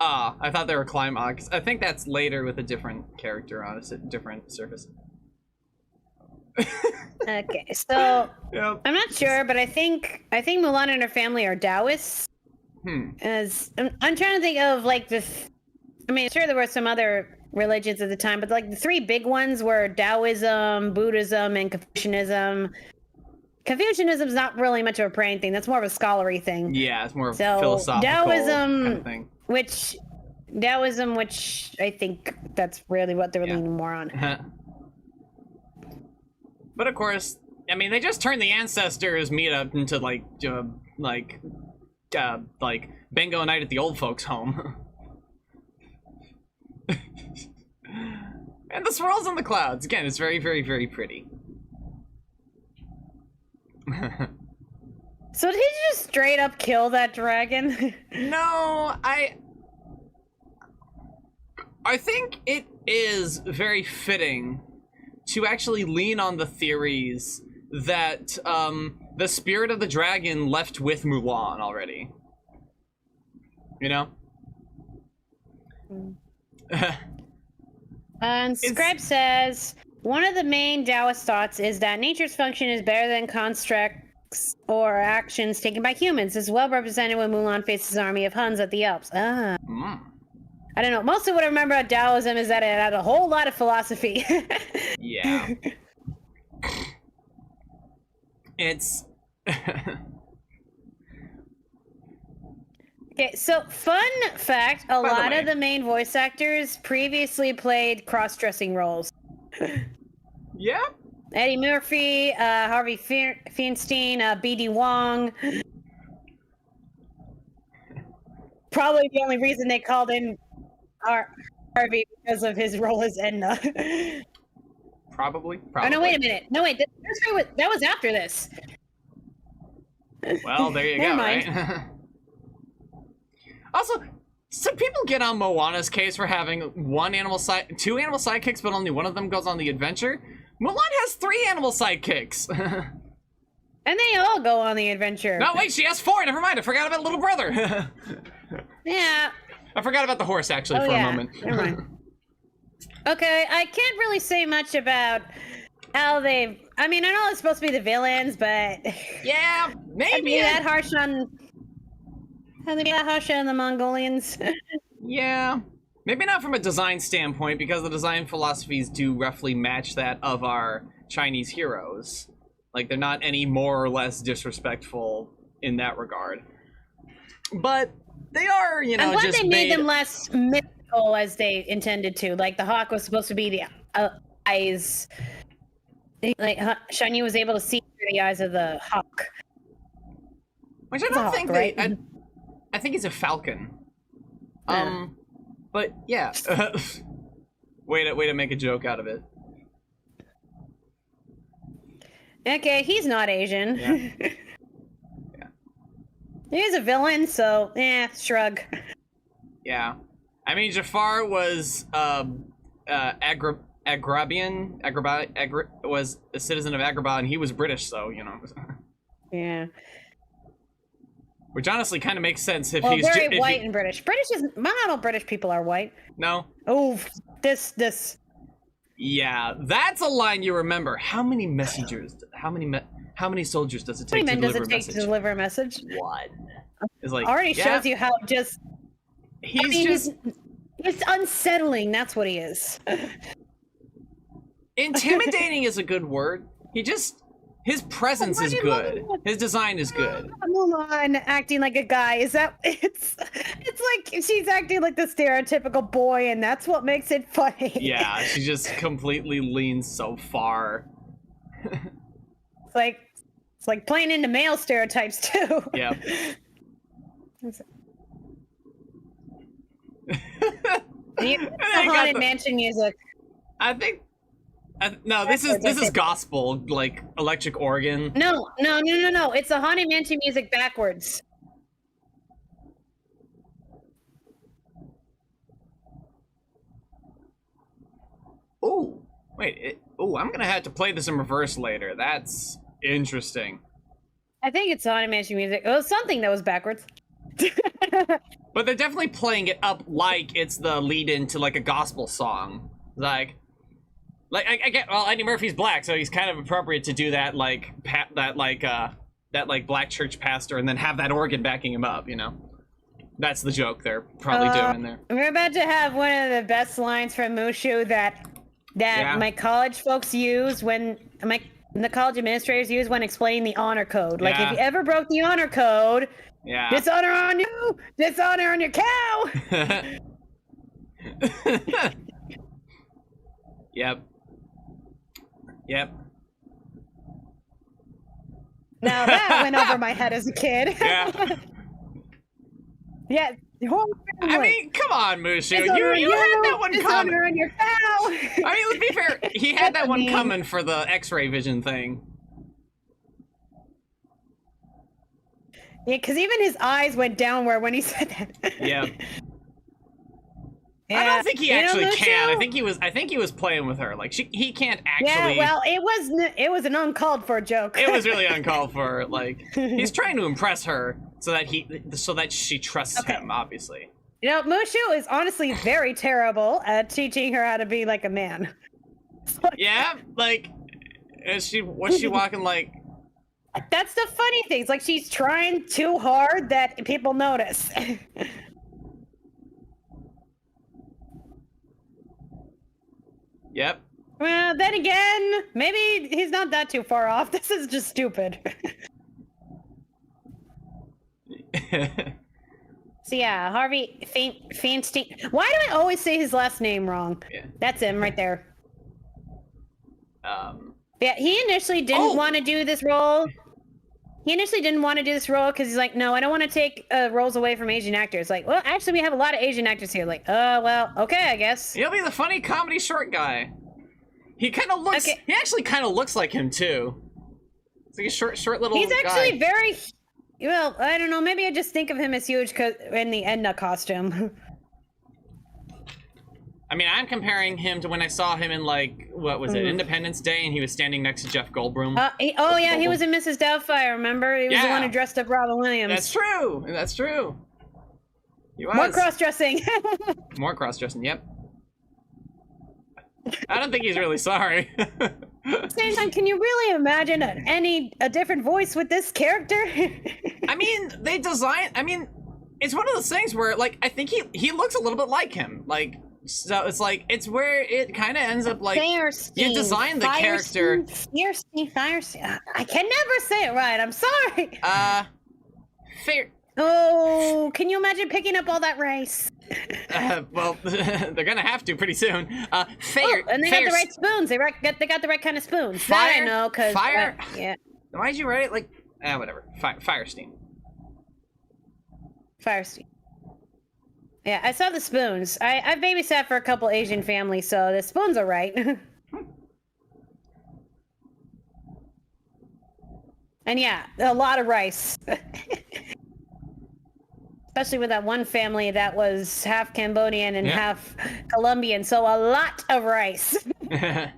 Speaker 1: I thought they were climax. I think that's later with a different character on a different surface.
Speaker 2: Okay, so
Speaker 1: Yep.
Speaker 2: I'm not sure, but I think Mulan and her family are Taoists. As I'm trying to think of like I mean, sure there were some other religions at the time, but like the three big ones were Taoism, Buddhism, and Confucianism. Confucianism's not really much of a praying thing. That's more of a scholarly thing.
Speaker 1: Yeah, it's more of a philosophical kind of thing.
Speaker 2: Taoism, which I think that's really what they're leaning more on.
Speaker 1: But of course, I mean, they just turned the ancestors meetup into like bingo night at the old folks' home. And the swirls in the clouds. Again, it's very, very, very pretty.
Speaker 2: So did he just straight up kill that dragon?
Speaker 1: No, I think it is very fitting to actually lean on the theories that the spirit of the dragon left with Mulan already. You know?
Speaker 2: And Scribe says, one of the main Taoist thoughts is that nature's function is better than constructs or actions taken by humans. This is well represented when Mulan faces an army of Huns at the Alps. I don't know. Mostly what I remember about Taoism is that it had a whole lot of philosophy.
Speaker 1: Yeah. It's...
Speaker 2: Okay, so fun fact, a lot of the main voice actors previously played cross-dressing roles.
Speaker 1: Yeah?
Speaker 2: Eddie Murphy, Harvey Feinstein, B.D. Wong. Probably the only reason they called in Harvey because of his role as Edna.
Speaker 1: Probably.
Speaker 2: Oh no! Wait a minute. No wait. That was after this.
Speaker 1: Well, there you
Speaker 2: Never
Speaker 1: go.
Speaker 2: mind.
Speaker 1: Right. Also, some people get on Moana's case for having two animal sidekicks, but only one of them goes on the adventure. Mulan has 3 animal sidekicks.
Speaker 2: And they all go on the adventure.
Speaker 1: No, wait, she has 4. Never mind. I forgot about little brother.
Speaker 2: Yeah.
Speaker 1: I forgot about the horse actually for a moment.
Speaker 2: Never mind. Okay, I can't really say much about how they. I mean, I know it's supposed to be the villains, but
Speaker 1: Yeah, maybe
Speaker 2: be that harsh on. How they be that harsh on the Mongolians?
Speaker 1: Yeah, maybe not from a design standpoint, because the design philosophies do roughly match that of our Chinese heroes. Like, they're not any more or less disrespectful in that regard. But they are, you know,
Speaker 2: I'm glad
Speaker 1: just
Speaker 2: they made them less mythical as they intended to. Like, the hawk was supposed to be the eyes. Like, Shiny was able to see through the eyes of the hawk.
Speaker 1: Which I don't think
Speaker 2: right?
Speaker 1: I think he's a falcon.
Speaker 2: Yeah.
Speaker 1: But yeah. way to make a joke out of it.
Speaker 2: Okay, he's not Asian.
Speaker 1: Yeah. Yeah.
Speaker 2: He's a villain, so shrug.
Speaker 1: Yeah. I mean, Jafar was was a citizen of Agrabah, and he was British, so, you know.
Speaker 2: Yeah.
Speaker 1: Which honestly kind of makes sense if
Speaker 2: Well,
Speaker 1: he's
Speaker 2: very white and British. British is not all British people are white.
Speaker 1: No.
Speaker 2: Oh, this.
Speaker 1: Yeah, that's a line you remember. How many messengers? How many soldiers does it take
Speaker 2: How many men
Speaker 1: to
Speaker 2: does
Speaker 1: deliver
Speaker 2: it take to deliver a message?
Speaker 1: 1. It's like
Speaker 2: Already shows you how just. He's unsettling. That's what he is.
Speaker 1: Intimidating is a good word. His presence is good. His design is good.
Speaker 2: Mulan acting like a guy. It's like she's acting like the stereotypical boy, and that's what makes it funny.
Speaker 1: Yeah, she just completely leans so far.
Speaker 2: It's like playing into male stereotypes too.
Speaker 1: Yeah.
Speaker 2: Haunted mansion music.
Speaker 1: I think. No, this is gospel, like electric organ.
Speaker 2: No. It's the Haunted Mansion music backwards.
Speaker 1: Oh, wait. I'm gonna have to play this in reverse later. That's interesting.
Speaker 2: I think it's Haunted Mansion music. It was something that was backwards.
Speaker 1: But they're definitely playing it up like it's the lead-in to like a gospel song. Like I get, well, Eddie Murphy's black, so he's kind of appropriate to do that, like that black church pastor, and then have that organ backing him up. You know, that's the joke they're probably doing there.
Speaker 2: We're about to have one of the best lines from Mushu that my college folks use when the college administrators use when explaining the honor code. Like, if you ever broke the honor code, dishonor on you, dishonor on your cow.
Speaker 1: Yep.
Speaker 2: Now that went over my head as a kid.
Speaker 1: Yeah.
Speaker 2: Yeah.
Speaker 1: I mean, come on, Mushu. You had that one coming.
Speaker 2: On your cow.
Speaker 1: I mean, let's be fair. He had that one coming for the X-ray vision thing.
Speaker 2: Yeah, because even his eyes went downward when he said that.
Speaker 1: Yeah.
Speaker 2: Yeah.
Speaker 1: I don't think he actually can. I think he was playing with her. Like he can't actually.
Speaker 2: Yeah, well, it was an uncalled for joke.
Speaker 1: It was really uncalled for. Like, he's trying to impress her so that she trusts him. Obviously.
Speaker 2: You know, Mushu is honestly very terrible at teaching her how to be like a man.
Speaker 1: Yeah, like, was she walking like?
Speaker 2: That's the funny thing. It's like she's trying too hard that people notice.
Speaker 1: Yep.
Speaker 2: Well, then again, maybe he's not that too far off. This is just stupid. So yeah, Harvey Feinstein. Why do I always say his last name wrong?
Speaker 1: Yeah.
Speaker 2: That's him right there. Yeah, he initially didn't want to do this role. he initially didn't want to do this role because he's like, no, I don't want to take roles away from Asian actors. Like, well, actually, we have a lot of Asian actors here. Like, well, okay, I guess.
Speaker 1: He'll be the funny comedy short guy. He kind of looks. Okay. He actually kind of looks like him too. It's like a short little.
Speaker 2: He's actually
Speaker 1: guy.
Speaker 2: very. Well, I don't know. Maybe I just think of him as huge because in the Edna costume.
Speaker 1: I mean, I'm comparing him to when I saw him in, like, what was it, Independence Day, and he was standing next to Jeff Goldblum.
Speaker 2: He was in Mrs. Doubtfire, remember? He was the one who dressed up Robin Williams.
Speaker 1: That's true. That's true. He was.
Speaker 2: More cross-dressing.
Speaker 1: More cross-dressing, yep. I don't think he's really sorry.
Speaker 2: Same time, can you really imagine a different voice with this character?
Speaker 1: I mean, it's one of those things where, like, I think he looks a little bit like him. Like, so it's like, it's where it kind of ends up like, you design the character.
Speaker 2: Firestein. I can never say it right, I'm sorry.
Speaker 1: Fair.
Speaker 2: Oh, can you imagine picking up all that rice?
Speaker 1: Well, they're gonna have to pretty soon. Fair.
Speaker 2: And they got the right spoons. They got the right kind of spoons.
Speaker 1: Fire.
Speaker 2: That I know, cause
Speaker 1: Fire.
Speaker 2: Yeah.
Speaker 1: Why'd you write it like? Whatever. Firestein.
Speaker 2: Firestein. Yeah, I saw the spoons. I babysat for a couple Asian families, so the spoons are right. And yeah, a lot of rice. Especially with that one family that was half Cambodian and half Colombian, so a lot of rice. And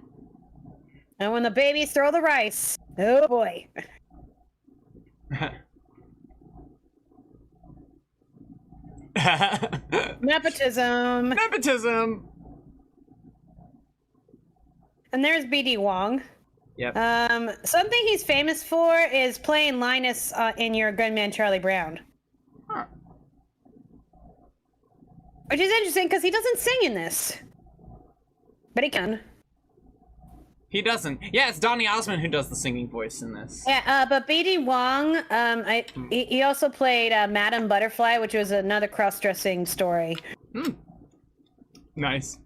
Speaker 2: when the babies throw the rice, oh boy. Nepotism.
Speaker 1: Nepotism.
Speaker 2: And there's BD Wong.
Speaker 1: Yep.
Speaker 2: Something he's famous for is playing Linus in Your Good Man Charlie Brown.
Speaker 1: Huh.
Speaker 2: Which is interesting because he doesn't sing in this. But he can.
Speaker 1: He doesn't. Yeah, it's Donny Osmond who does the singing voice in this.
Speaker 2: Yeah, but BD Wong, he also played Madame Butterfly, which was another cross-dressing story.
Speaker 1: Nice.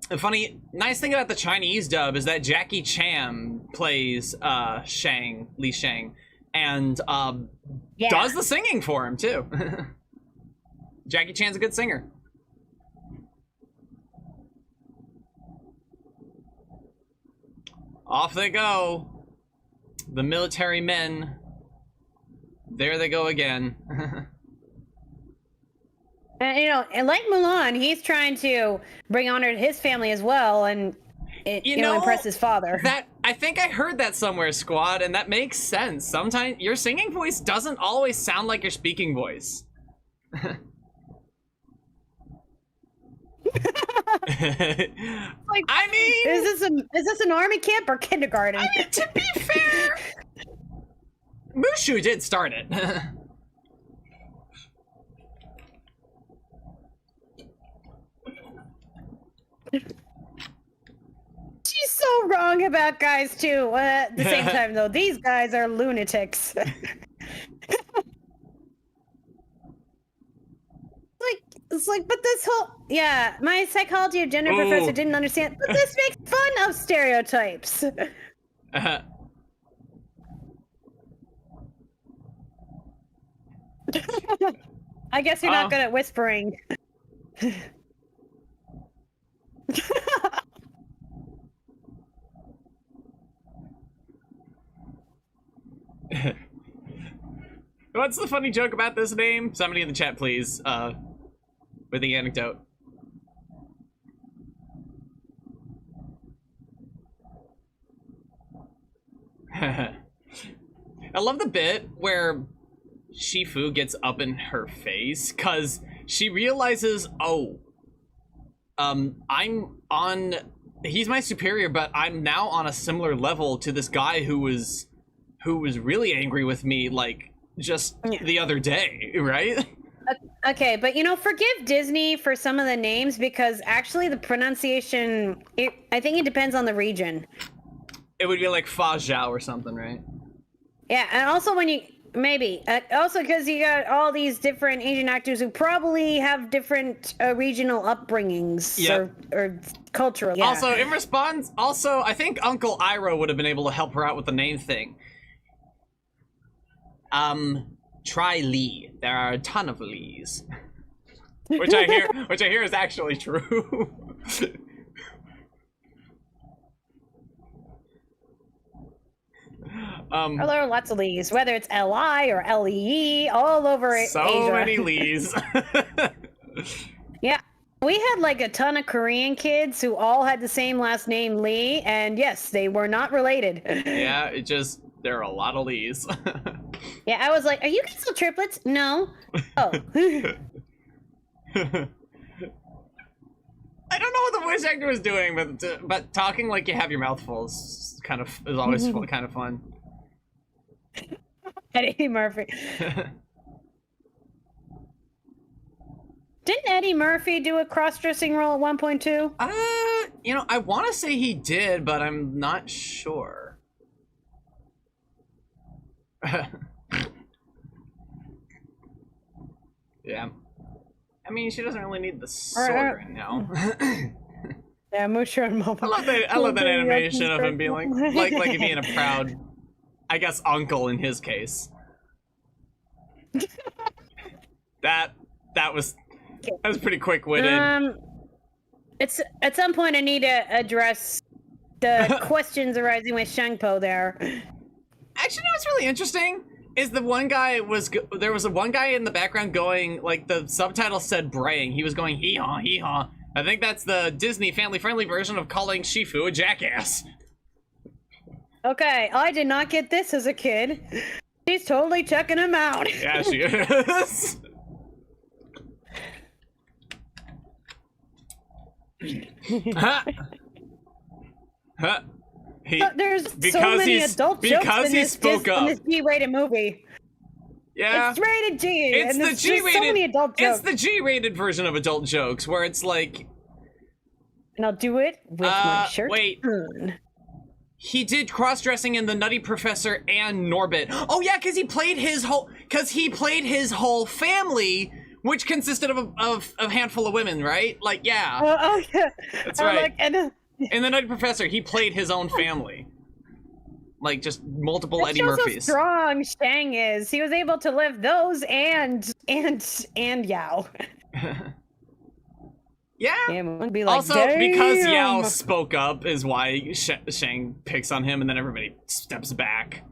Speaker 1: The nice thing about the Chinese dub is that Jackie Chan plays Li Shang, and does the singing for him too. Jackie Chan's a good singer. Off they go. The military men. There they go again.
Speaker 2: And and like Mulan, he's trying to bring honor to his family as well, and impress his father.
Speaker 1: I think I heard that somewhere, Squad, and that makes sense. Sometimes your singing voice doesn't always sound like your speaking voice.
Speaker 2: Like,
Speaker 1: I mean,
Speaker 2: is this an army camp or kindergarten?
Speaker 1: I mean, to be fair, Mushu did start it.
Speaker 2: She's so wrong about guys too. At the same time, though, these guys are lunatics. It's like, but this whole my psychology of gender professor didn't understand. But this makes fun of stereotypes. I guess you're not good at whispering.
Speaker 1: What's the funny joke about this name? Somebody in the chat, please. With the anecdote. I love the bit where Shifu gets up in her face because she realizes, he's my superior, but I'm now on a similar level to this guy who was really angry with me, like, just the other day, right?
Speaker 2: Okay, but forgive Disney for some of the names because actually the pronunciation, I think it depends on the region.
Speaker 1: It would be like Fa Zhao or something, right?
Speaker 2: Yeah, and also also because you got all these different Asian actors who probably have different regional upbringings or cultural. Yeah.
Speaker 1: Also, in response, I think Uncle Iroh would have been able to help her out with the name thing. Try Lee. There are a ton of Lees. which I hear is actually true.
Speaker 2: Well, there are lots of Lees, whether it's L-I or L-E-E, all over Asia.
Speaker 1: So many Lees.
Speaker 2: Yeah. We had like a ton of Korean kids who all had the same last name, Lee, and yes, they were not related.
Speaker 1: Yeah, there are a lot of Lees.
Speaker 2: Yeah, I was like, are you guys still triplets? No. Oh.
Speaker 1: I don't know what the voice actor was doing, but talking like you have your mouth full is always kind of fun.
Speaker 2: Eddie Murphy. Didn't Eddie Murphy do a cross-dressing role at 1.2?
Speaker 1: I want to say he did, but I'm not sure. Yeah. I mean, she doesn't really need the sword right now.
Speaker 2: Yeah, Musha and Momo.
Speaker 1: I love that animation of him being like being a proud, I guess, uncle in his case. That was pretty quick-witted.
Speaker 2: It's at some point I need to address the questions arising with Shangpo there.
Speaker 1: Actually, what's really interesting is there was one guy in the background going, like, the subtitle said braying. He was going hee-haw, hee-haw. I think that's the Disney family-friendly version of calling Shifu a jackass.
Speaker 2: Okay, I did not get this as a kid. She's totally checking him out.
Speaker 1: Yeah, she is. Huh. Huh.
Speaker 2: There's so many adult jokes in this G-rated movie.
Speaker 1: Yeah,
Speaker 2: it's rated G.
Speaker 1: It's the G-rated.
Speaker 2: So many adult jokes.
Speaker 1: It's the G-rated version of adult jokes, where it's like.
Speaker 2: And I'll do it with my shirt.
Speaker 1: Wait. He did cross-dressing in The Nutty Professor and Norbit. Oh yeah, because he played his whole family, which consisted of a handful of women, right? Like, yeah.
Speaker 2: Oh yeah.
Speaker 1: That's right. In The Nutty Professor, he played his own family. Like, just multiple Eddie Murphys.
Speaker 2: How strong Shang is. He was able to live those and Yao.
Speaker 1: Yeah.
Speaker 2: Be like,
Speaker 1: also,
Speaker 2: damn.
Speaker 1: Because Yao spoke up is why Shang picks on him, and then everybody steps back.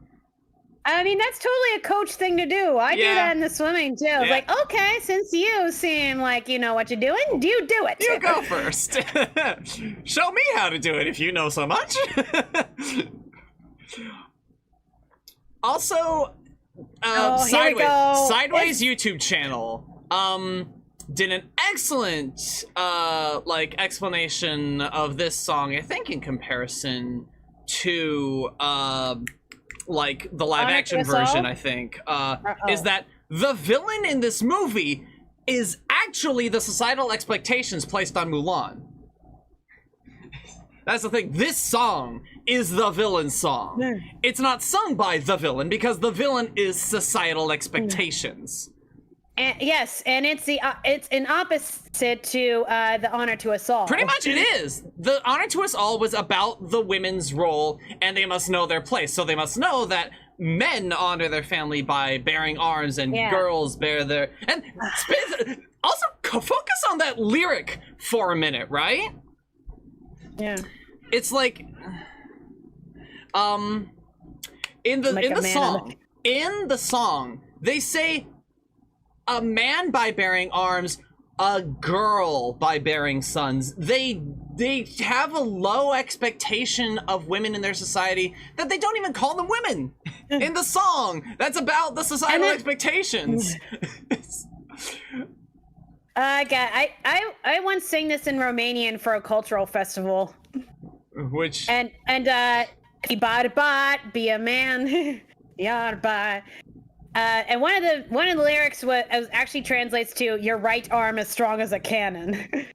Speaker 2: I mean, that's totally a coach thing to do. I do that in the swimming, too. Yeah. Like, okay, since you seem like you know what you're doing, you do it.
Speaker 1: You go first. Show me how to do it if you know so much. Also, Sideways YouTube channel did an excellent explanation of this song, I think in comparison to the live action version, I think, is that the villain in this movie is actually the societal expectations placed on Mulan. That's the thing. This song is the villain's song. Yeah. It's not sung by the villain because the villain is societal expectations.
Speaker 2: And, yes, and it's an opposite to the Honor to Us All.
Speaker 1: Pretty much it is. The Honor to Us All was about the women's role, and they must know their place. So they must know that men honor their family by bearing arms, and girls bear their... And also, focus on that lyric for a minute, right?
Speaker 2: Yeah.
Speaker 1: It's like, in the song, they say a man by bearing arms, a girl by bearing sons. They have a low expectation of women in their society that they don't even call them women in the song. That's about the societal expectations.
Speaker 2: I once sang this in Romanian for a cultural festival.
Speaker 1: Which
Speaker 2: and be a man, yarbat. And one of the lyrics was actually translates to "Your right arm as strong as a cannon,"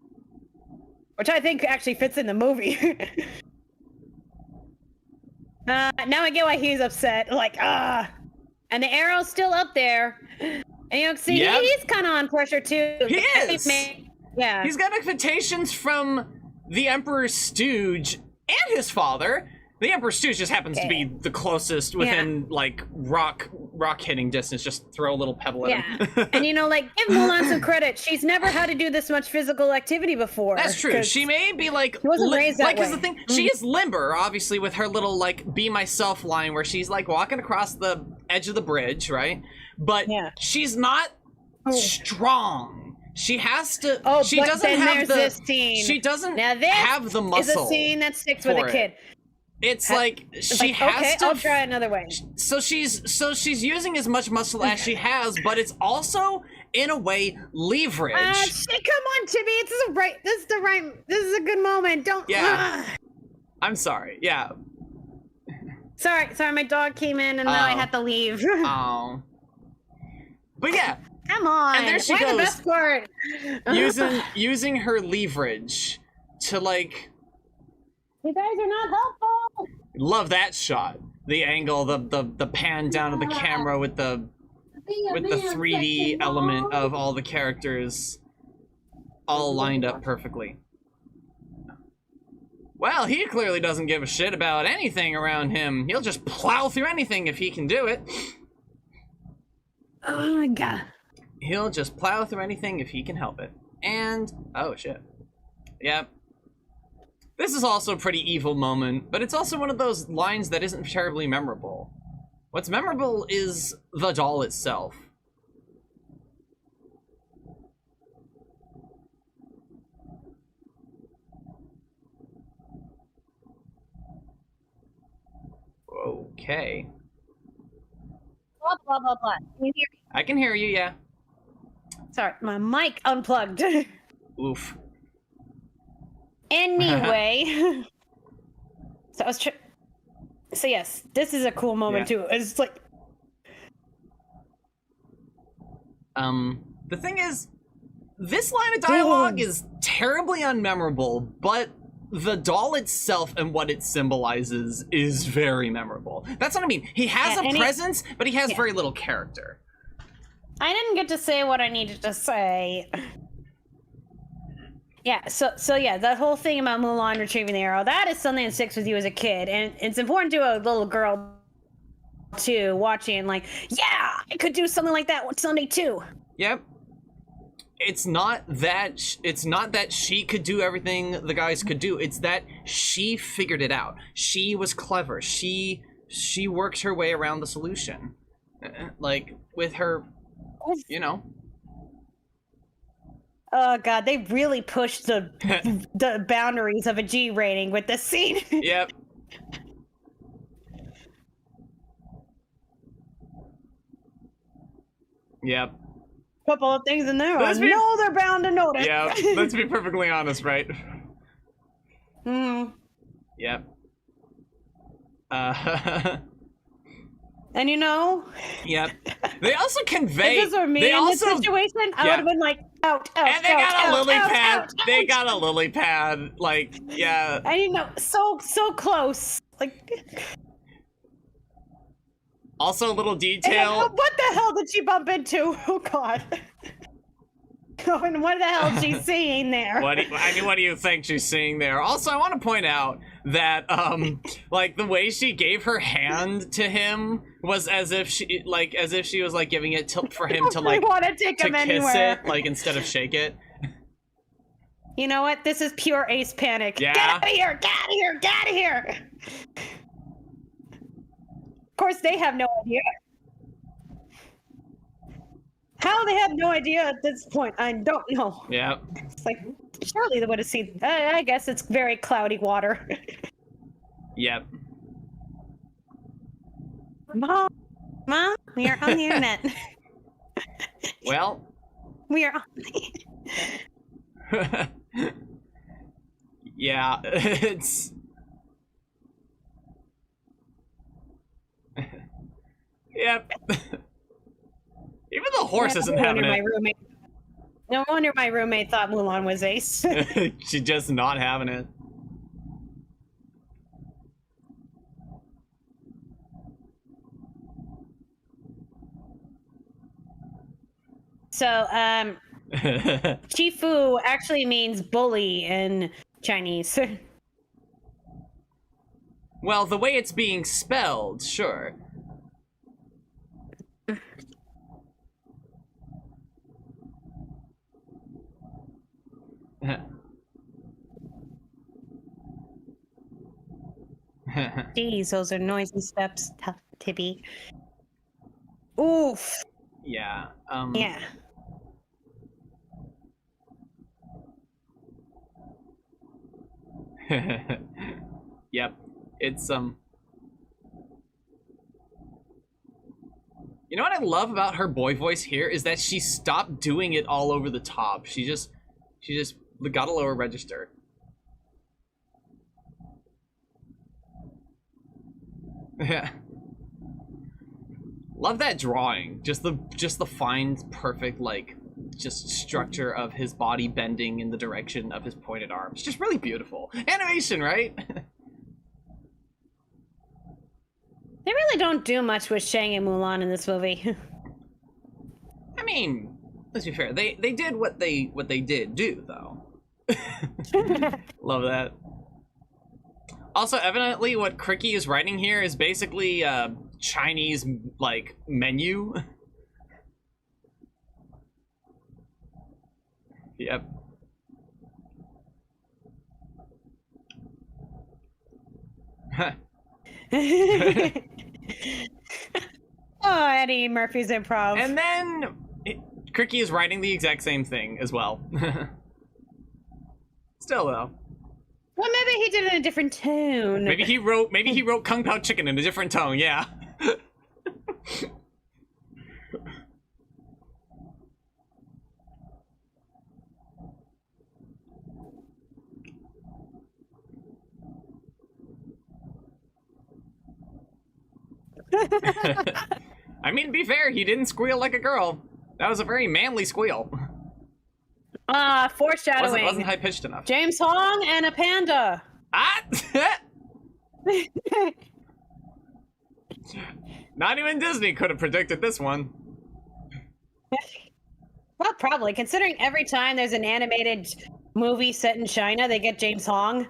Speaker 2: which I think actually fits in the movie. Now I get why he's upset. Like and the arrow's still up there. And you know, see, he's kind of on pressure too.
Speaker 1: He is.
Speaker 2: Yeah.
Speaker 1: He's got expectations from the Emperor's stooge and his father The Emperor's Stooge just happens to be the closest within like rock hitting distance. Just throw a little pebble at him.
Speaker 2: And like give Mulan some credit. She's never had to do this much physical activity before.
Speaker 1: That's true. She may be like
Speaker 2: she wasn't raised that
Speaker 1: like
Speaker 2: way.
Speaker 1: Cause the thing she is limber, obviously, with her little like "be myself" line where she's like walking across the edge of the bridge, right? But she's not strong. She has to. She doesn't have the. Scene. She doesn't have the muscle.
Speaker 2: Is a scene that sticks with a kid.
Speaker 1: It's like she has to.
Speaker 2: I'll try another way.
Speaker 1: So she's using as much muscle as she has, but it's also in a way leverage.
Speaker 2: Come on, Timmy. This is a good moment. Don't.
Speaker 1: Yeah. I'm sorry. Yeah.
Speaker 2: Sorry. My dog came in and now I had to leave.
Speaker 1: Oh. But yeah.
Speaker 2: Come on.
Speaker 1: And there she goes.
Speaker 2: The best part?
Speaker 1: using her leverage to like.
Speaker 2: You guys are not helpful.
Speaker 1: Love that shot. The angle, the pan down of the camera with the 3D element of all the characters all lined up perfectly. Well, he clearly doesn't give a shit about anything around him. He'll just plow through anything if he can do it.
Speaker 2: Oh my god.
Speaker 1: He'll just plow through anything if he can help it. And oh shit. Yep. This is also a pretty evil moment, but it's also one of those lines that isn't terribly memorable. What's memorable is the doll itself. Okay.
Speaker 2: Blah, blah, blah, blah. Can you hear me?
Speaker 1: I can hear you, yeah.
Speaker 2: Sorry, my mic unplugged.
Speaker 1: Oof.
Speaker 2: Anyway, so yes, this is a cool moment too. It's like,
Speaker 1: the thing is, this line of dialogue is terribly unmemorable, but the doll itself and what it symbolizes is very memorable. That's what I mean. He has a presence, but he has very little character.
Speaker 2: I didn't get to say what I needed to say. Yeah, so yeah, the whole thing about Mulan retrieving the arrow, that is something that sticks with you as a kid. And it's important to a little girl, too, watching, like, yeah, I could do something like that someday, too.
Speaker 1: Yep. It's not that she could do everything the guys could do. It's that she figured it out. She was clever. She worked her way around the solution. Like, with her, you know...
Speaker 2: Oh god, they really pushed the boundaries of a G rating with this scene.
Speaker 1: Yep. Yep.
Speaker 2: Couple of things in there. They're bound to notice.
Speaker 1: Yeah, let's be perfectly honest, right? Yep.
Speaker 2: And
Speaker 1: Yep. They also convey.
Speaker 2: If this were me in this situation, I would have been like, out.
Speaker 1: And they got a lily pad. They got a lily pad. Like, yeah.
Speaker 2: And so close. Like.
Speaker 1: Also, a little detail.
Speaker 2: And what the hell did she bump into? Oh God. And what the hell is she seeing there?
Speaker 1: What do you think she's seeing there? Also, I want to point out that, like, the way she gave her hand to him was as if she was, like, giving it for him to, like,
Speaker 2: want to take him
Speaker 1: kiss
Speaker 2: anywhere.
Speaker 1: it, like, instead of shake it.
Speaker 2: You know what? This is pure ace panic.
Speaker 1: Yeah.
Speaker 2: Get out of here! Get out of here! Get out of here! Of course, they have no idea. How they have no idea at this point, I don't know.
Speaker 1: Yeah.
Speaker 2: It's like, surely they would have seen. I guess it's very cloudy water.
Speaker 1: Yep.
Speaker 2: Mom, we are on the internet.
Speaker 1: Well.
Speaker 2: We are on the
Speaker 1: Yeah, it's... Yep. Even the horse isn't having it.
Speaker 2: No wonder my roommate thought Mulan was ace.
Speaker 1: She's just not having it.
Speaker 2: So, Chifu actually means bully in Chinese.
Speaker 1: Well, the way it's being spelled, sure.
Speaker 2: Jeez, those are noisy steps, Tibby. Oof.
Speaker 1: Yeah.
Speaker 2: Yeah.
Speaker 1: Yep. It's You know what I love about her boy voice here is that she stopped doing it all over the top. She just got a lower register. Yeah. Love that drawing. Just the fine, perfect, like, just structure of his body bending in the direction of his pointed arms. Just really beautiful. Animation, right?
Speaker 2: They really don't do much with Shang and Mulan in this movie.
Speaker 1: I mean, let's be fair. They did what they did do, though. Love that. Also, evidently, what Cricky is writing here is basically Chinese, like, menu. Yep.
Speaker 2: Oh, Eddie Murphy's improv.
Speaker 1: And then Cricky is writing the exact same thing as well. Still though.
Speaker 2: Well, maybe he did it in a different tone.
Speaker 1: Maybe he wrote Kung Pao Chicken in a different tone, yeah. I mean, to be fair, he didn't squeal like a girl. That was a very manly squeal.
Speaker 2: Foreshadowing.
Speaker 1: Wasn't high-pitched enough.
Speaker 2: James Hong and a panda.
Speaker 1: Ah! Not even Disney could have predicted this one.
Speaker 2: Well, probably, considering every time there's an animated movie set in China, they get James Hong.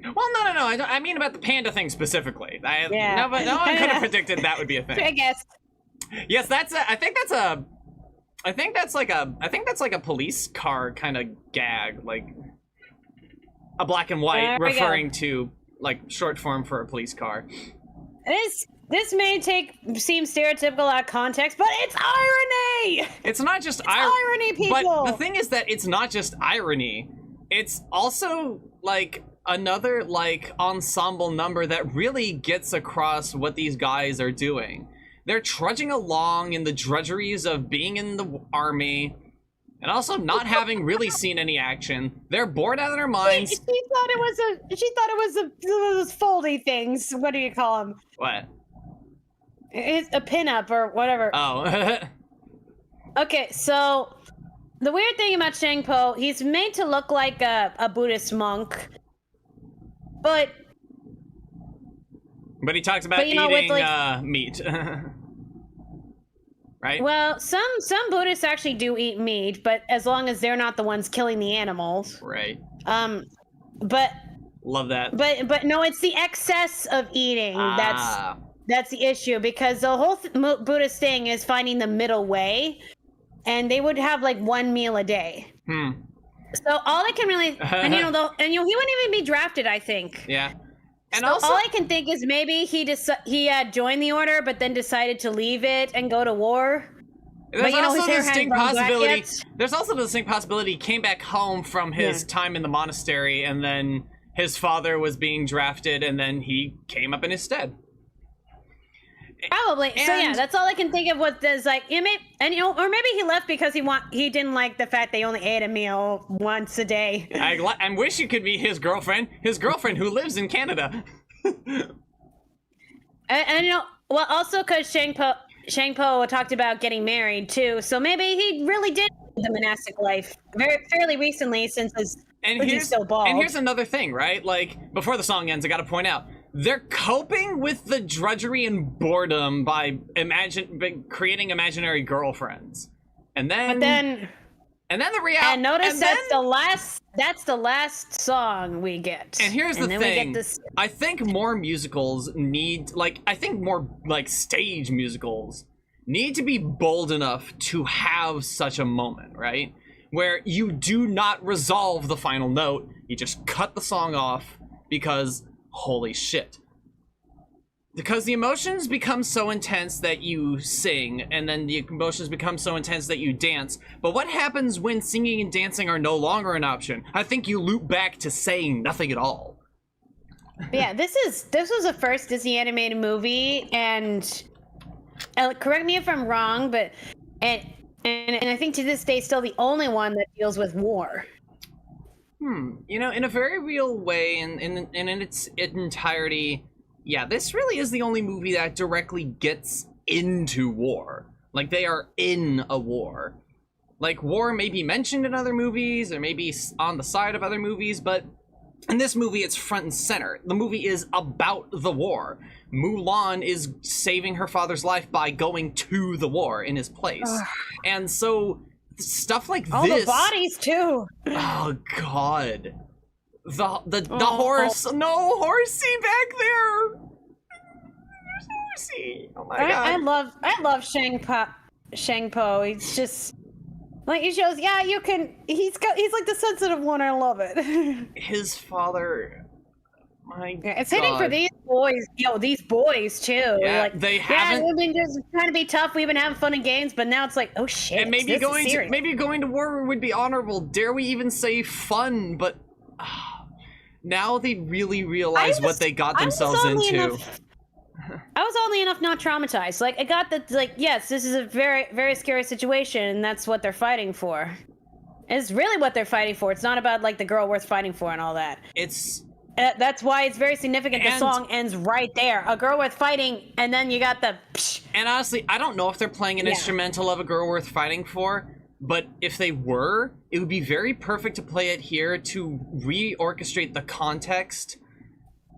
Speaker 1: Well, no. I mean about the panda thing specifically.
Speaker 2: Yeah.
Speaker 1: No one could have predicted that would be a thing.
Speaker 2: I guess.
Speaker 1: Yes, I think that's like a police car kind of gag, like a black and white referring to like short form for a police car.
Speaker 2: This may seem stereotypical out of context, but it's irony.
Speaker 1: It's not just
Speaker 2: irony, people.
Speaker 1: But the thing is that it's not just irony. It's also like another like ensemble number that really gets across what these guys are doing. They're trudging along in the drudgeries of being in the army and also not having really seen any action. They're bored out of their minds.
Speaker 2: She thought it was those foldy things. What do you call them?
Speaker 1: What?
Speaker 2: It's a pinup or whatever.
Speaker 1: Oh.
Speaker 2: Okay, so the weird thing about Shang Po, he's made to look like a Buddhist monk, but
Speaker 1: he talks about eating meat. Right?
Speaker 2: Well, some Buddhists actually do eat meat, but as long as they're not the ones killing the animals.
Speaker 1: Right.
Speaker 2: But
Speaker 1: love that.
Speaker 2: But no, it's the excess of eating that's the issue, because the whole Buddhist thing is finding the middle way, and they would have like one meal a day. So all I can really, and he wouldn't even be drafted, I think.
Speaker 1: Yeah. And
Speaker 2: so
Speaker 1: also,
Speaker 2: all I can think is maybe he had joined the order, but then decided to leave it and go to war.
Speaker 1: There's also the distinct possibility. There's also the distinct possibility he came back home from his time in the monastery, and then his father was being drafted, and then he came up in his stead.
Speaker 2: Probably. So yeah, that's all I can think of. What there's like, or maybe he left because he didn't like the fact they only ate a meal once a day.
Speaker 1: I wish you could be his girlfriend who lives in Canada.
Speaker 2: and well, also because Shang Po talked about getting married too, so maybe he really did the monastic life fairly recently since he's so bald.
Speaker 1: And here's another thing, right? Like, before the song ends, I gotta point out, they're coping with the drudgery and boredom by creating imaginary girlfriends. And then And then the reality.
Speaker 2: And notice that's the last song we get.
Speaker 1: And here's the thing.
Speaker 2: We get this...
Speaker 1: I think more musicals need, I think more, stage musicals need to be bold enough to have such a moment, right? Where you do not resolve the final note, you just cut the song off because, holy shit. Because the emotions become so intense that you sing, and then the emotions become so intense that you dance. But what happens when singing and dancing are no longer an option? I think you loop back to saying nothing at all.
Speaker 2: Yeah, this was the first Disney animated movie, and correct me if I'm wrong, but and I think to this day still the only one that deals with war.
Speaker 1: You know, in a very real way, and in its entirety. Yeah, this really is the only movie that directly gets into war. Like, they are in a war. Like, war may be mentioned in other movies, or maybe on the side of other movies, but in this movie, it's front and center. The movie is about the war. Mulan is saving her father's life by going to the war in his place. And so, stuff like this...
Speaker 2: All the bodies, too!
Speaker 1: Oh, God. The horse, no horsey back there. There's no horsey. Oh my god.
Speaker 2: I love Shang-Po. He's just like, he shows. Yeah, you can. He's like the sensitive one. I love it.
Speaker 1: His father. My god.
Speaker 2: It's hitting for these boys. These boys too.
Speaker 1: Yeah,
Speaker 2: like,
Speaker 1: they haven't.
Speaker 2: Yeah, we've been just trying to be tough. We've been having fun in games, but now it's like, oh shit.
Speaker 1: And maybe going to war would be honorable. Dare we even say fun? But. Now they really realize what they got themselves into.
Speaker 2: I was oddly enough not traumatized. Like, I got that, like, yes, this is a very, very scary situation, and that's what they're fighting for. It's really what they're fighting for. It's not about, like, the girl worth fighting for and all that.
Speaker 1: It's...
Speaker 2: that's why it's very significant. The song ends right there. A girl worth fighting, and then you got the...
Speaker 1: And honestly, I don't know if they're playing an instrumental of A Girl Worth Fighting For, but if they were, it would be very perfect to play it here to reorchestrate the context.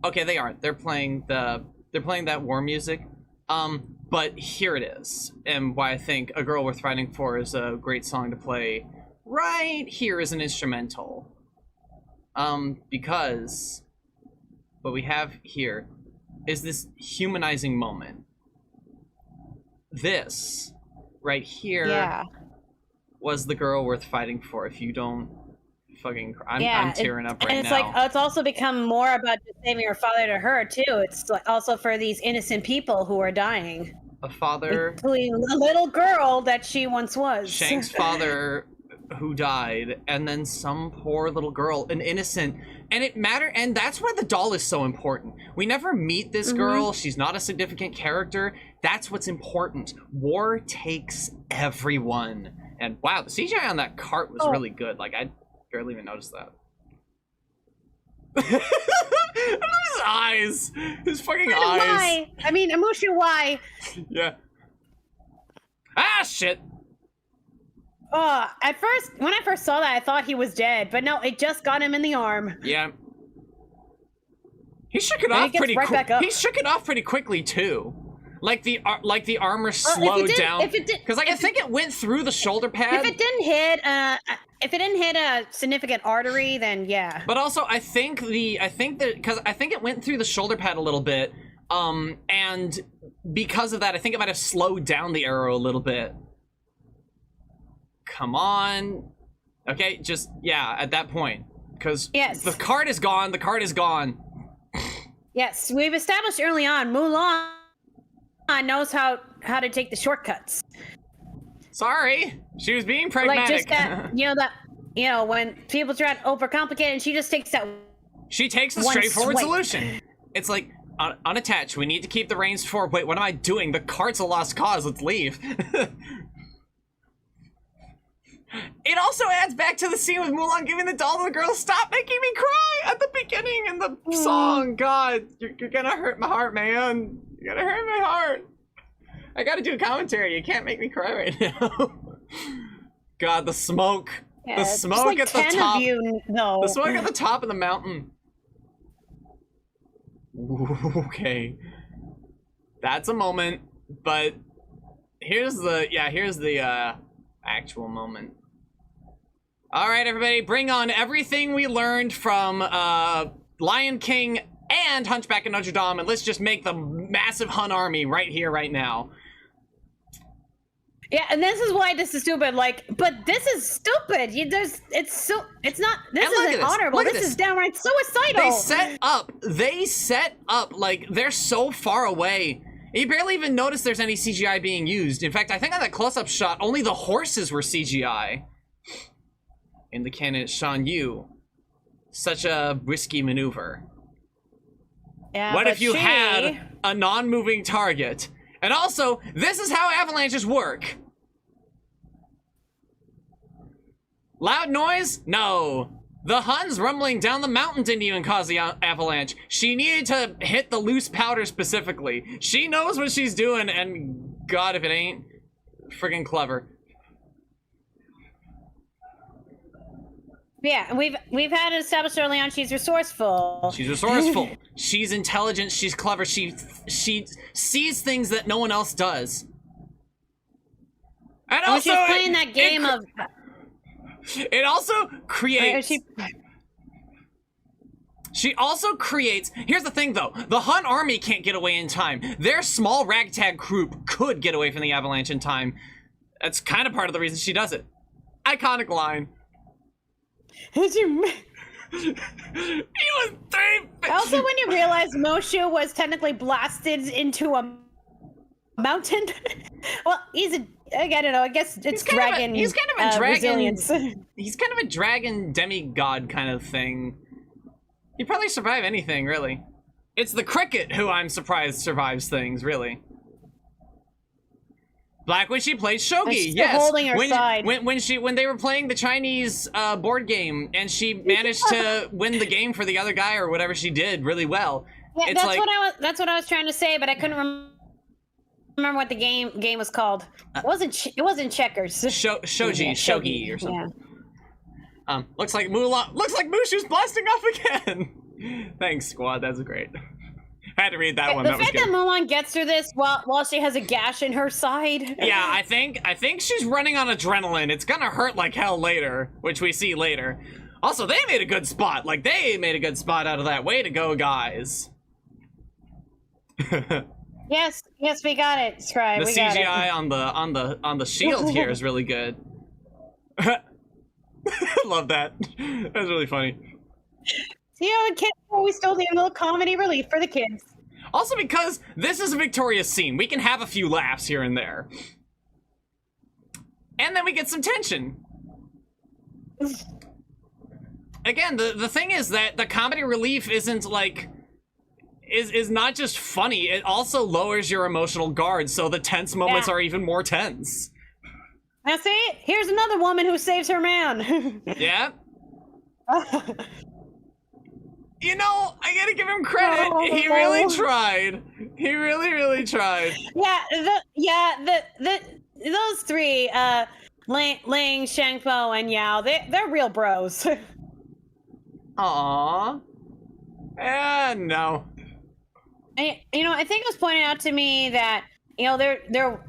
Speaker 1: Okay, they aren't. They're playing that war music. But here it is. And why I think A Girl Worth Fighting For is a great song to play right here as an instrumental. Because what we have here is this humanizing moment. This right here was the girl worth fighting for. If you don't fucking cry. I'm tearing up right now.
Speaker 2: And it's like, it's also become more about just saving her father to her too. It's like also for these innocent people who are dying.
Speaker 1: A father,
Speaker 2: including the little girl that she once was.
Speaker 1: Shank's father who died, and then some poor little girl, an innocent. And it mattered, and that's why the doll is so important. We never meet this girl. She's not a significant character. That's what's important. War takes everyone. And wow, the CGI on that cart was really good. Like, I barely even noticed that. His eyes. His fucking eyes.
Speaker 2: Why? I mean, Amushu, why?
Speaker 1: Yeah. Ah, shit.
Speaker 2: At first, when I first saw that, I thought he was dead. But no, it just got him in the arm.
Speaker 1: Yeah. He shook it off pretty quickly. He shook it off pretty quickly, too. Like the armor slowed down. Because I think it went through the shoulder pad.
Speaker 2: If it didn't hit a significant artery, then yeah.
Speaker 1: But also, I think it went through the shoulder pad a little bit, and because of that, I think it might have slowed down the arrow a little bit. Come on. Okay, just at that point, because the card is gone. The card is gone.
Speaker 2: Yes, we've established early on, Mulan knows how to take the shortcuts.
Speaker 1: Sorry, she was being pragmatic.
Speaker 2: Like just that, when people try to overcomplicate it, and she just takes that.
Speaker 1: She takes the straightforward solution. It's like unattached. We need to keep the reins forward. Wait, what am I doing? The cart's a lost cause. Let's leave. It also adds back to the scene with Mulan giving the doll to the girl. Stop making me cry at the beginning in the song. God, you're gonna hurt my heart, man. You're gonna hurt my heart. I gotta do a commentary. You can't make me cry right now. God, the smoke.
Speaker 2: Yeah,
Speaker 1: the smoke like at the top.
Speaker 2: The
Speaker 1: smoke at the top of the mountain. Okay. That's a moment, but here's the actual moment. All right, everybody, bring on everything we learned from Lion King and Hunchback of Notre Dame, and let's just make the massive Hun army right here, right now.
Speaker 2: Yeah, and this is why this is stupid. Like, but this is stupid. It's not. This isn't honorable. This is downright suicidal.
Speaker 1: They set up like they're so far away. You barely even notice there's any CGI being used. In fact, I think on that close-up shot, only the horses were CGI. In the canon, Shan Yu. Such a risky maneuver.
Speaker 2: Yeah,
Speaker 1: what if you had a non-moving target? And also, this is how avalanches work. Loud noise? No. The Huns rumbling down the mountain didn't even cause the avalanche. She needed to hit the loose powder specifically. She knows what she's doing, and God, if it ain't friggin' clever.
Speaker 2: Yeah, we've had it established early on. She's resourceful.
Speaker 1: She's resourceful. She's intelligent. She's clever. She sees things that no one else does. And also,
Speaker 2: she's playing that game of.
Speaker 1: It also creates. She also creates. Here's the thing, though. The Hun army can't get away in time. Their small ragtag group could get away from the avalanche in time. That's kind of part of the reason she does it. Iconic line.
Speaker 2: He was
Speaker 1: 3.
Speaker 2: Also, when you realize Moshu was technically blasted into a mountain. Well, I don't know. I guess it's dragon.
Speaker 1: He's kind of a dragon.
Speaker 2: Resilience.
Speaker 1: He's kind of a dragon demigod kind of thing. He'd probably survive anything, really. It's the cricket who I'm surprised survives things, really. Black when she played shogi, yes.
Speaker 2: Holding her side.
Speaker 1: When they were playing the Chinese board game and she managed to win the game for the other guy or whatever she did really well.
Speaker 2: Yeah, that's what I was trying to say, but I couldn't remember what the game was called. It wasn't checkers.
Speaker 1: Shogi or something. Yeah. Looks like Mushu's blasting off again. Thanks, squad. That's great. I had to read that one.
Speaker 2: The fact that Mulan gets through this while she has a gash in her side.
Speaker 1: Yeah, I think she's running on adrenaline. It's gonna hurt like hell later, which we see later. Also, they made a good spot. Like, they made a good spot out of that. Way to go, guys.
Speaker 2: Yes, we got it, Scribe.
Speaker 1: The CGI on the shield here is really good. Love that. That's really funny.
Speaker 2: See how the kids always still need a little comedy relief for the kids.
Speaker 1: Also, because this is a victorious scene, we can have a few laughs here and there. And then we get some tension. Again, the thing is that the comedy relief isn't like... is not just funny, it also lowers your emotional guard, so the tense moments are even more tense.
Speaker 2: Now see, here's another woman who saves her man.
Speaker 1: Yeah. You know, I gotta give him credit. He really tried. He really tried.
Speaker 2: Yeah, those three, Ling, Shangpo, and Yao, they're real bros.
Speaker 1: Aww. No.
Speaker 2: And, I think it was pointed out to me that they're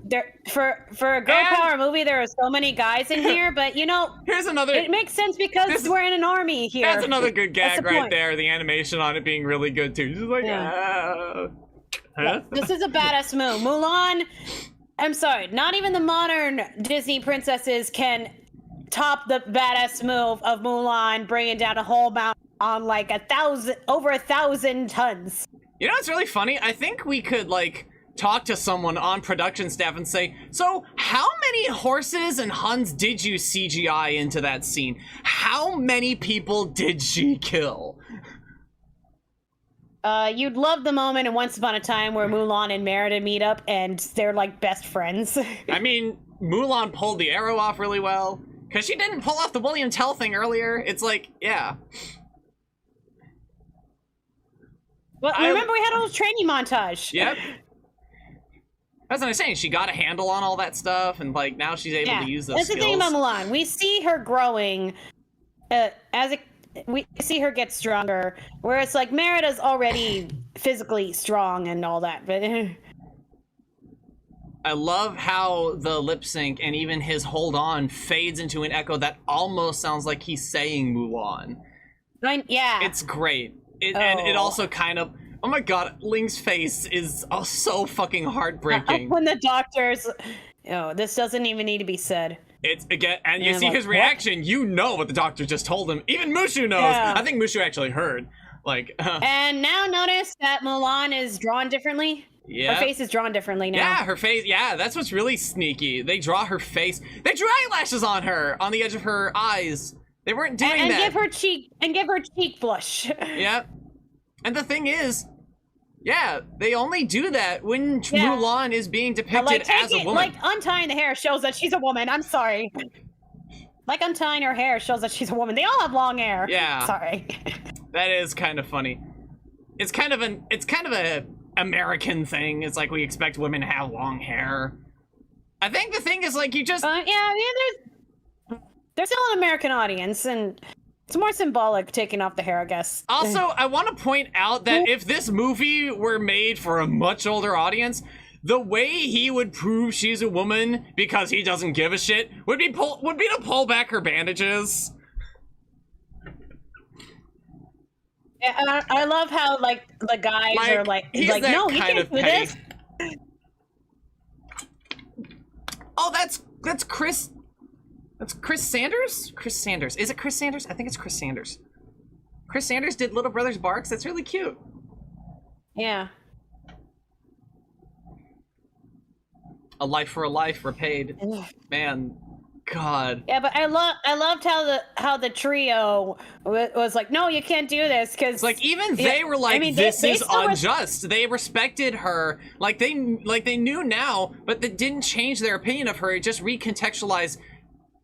Speaker 2: for a girl power movie. There are so many guys in here, but
Speaker 1: here's another.
Speaker 2: It makes sense because we're in an army here.
Speaker 1: That's another good gag right there. The animation on it being really good too. Just like,
Speaker 2: This is a badass move. Mulan. I'm sorry, not even the modern Disney princesses can top the badass move of Mulan, bringing down a whole mountain on like over 1,000 tons.
Speaker 1: You know what's really funny? I think we could talk to someone on production staff and say, so how many horses and Huns did you CGI into that scene? How many people did she kill?
Speaker 2: You'd love the moment in Once Upon a Time where Mulan and Merida meet up and they're like best friends.
Speaker 1: I mean, Mulan pulled the arrow off really well. Because she didn't pull off the William Tell thing earlier. It's like, yeah.
Speaker 2: Well, remember we had a little training montage.
Speaker 1: Yep. That's what I'm saying. She got a handle on all that stuff, and now she's able to use those skills.
Speaker 2: That's the thing about Mulan. We see her growing we see her get stronger, whereas Merida's already physically strong and all that. But
Speaker 1: I love how the lip sync and even his hold on fades into an echo that almost sounds like he's saying Mulan.
Speaker 2: Yeah.
Speaker 1: It's great. And it also kind of, oh my god, Ling's face is so fucking heartbreaking.
Speaker 2: When the doctor's, this doesn't even need to be said.
Speaker 1: It's again, and you see
Speaker 2: like,
Speaker 1: his reaction. What? You know what the doctor just told him. Even Mushu knows.
Speaker 2: Yeah.
Speaker 1: I think Mushu actually heard. Like.
Speaker 2: And now notice that Mulan is drawn differently.
Speaker 1: Yeah.
Speaker 2: Her face is drawn differently now.
Speaker 1: Yeah, her face. Yeah, that's what's really sneaky. They draw her face. They drew eyelashes on her, on the edge of her eyes. They weren't doing
Speaker 2: and
Speaker 1: that.
Speaker 2: give her cheek blush.
Speaker 1: Yeah. And the thing is, yeah, they only do that when Mulan is being depicted as a woman.
Speaker 2: Like untying the hair shows that she's a woman. I'm sorry. Like untying her hair shows that she's a woman. They all have long hair.
Speaker 1: Yeah.
Speaker 2: Sorry.
Speaker 1: That is kind of funny. It's kind of a American thing. It's like we expect women to have long hair. I think the thing is like you just
Speaker 2: there's still an American audience, and it's more symbolic taking off the hair, I guess.
Speaker 1: Also, I want to point out that if this movie were made for a much older audience, the way he would prove she's a woman because he doesn't give a shit would be to pull back her bandages.
Speaker 2: Yeah, I love how like the guys are like no, he can't do this.
Speaker 1: Oh, that's Chris. That's Chris Sanders? Chris Sanders. Is it Chris Sanders? I think it's Chris Sanders. Chris Sanders did Little Brothers Barks. That's really cute.
Speaker 2: Yeah.
Speaker 1: A life for a life repaid. Man, God.
Speaker 2: Yeah, but I loved how the trio was like, no, you can't do this because
Speaker 1: like even they were like, this is unjust. They respected her, like they knew now, but they didn't change their opinion of her. It just recontextualized.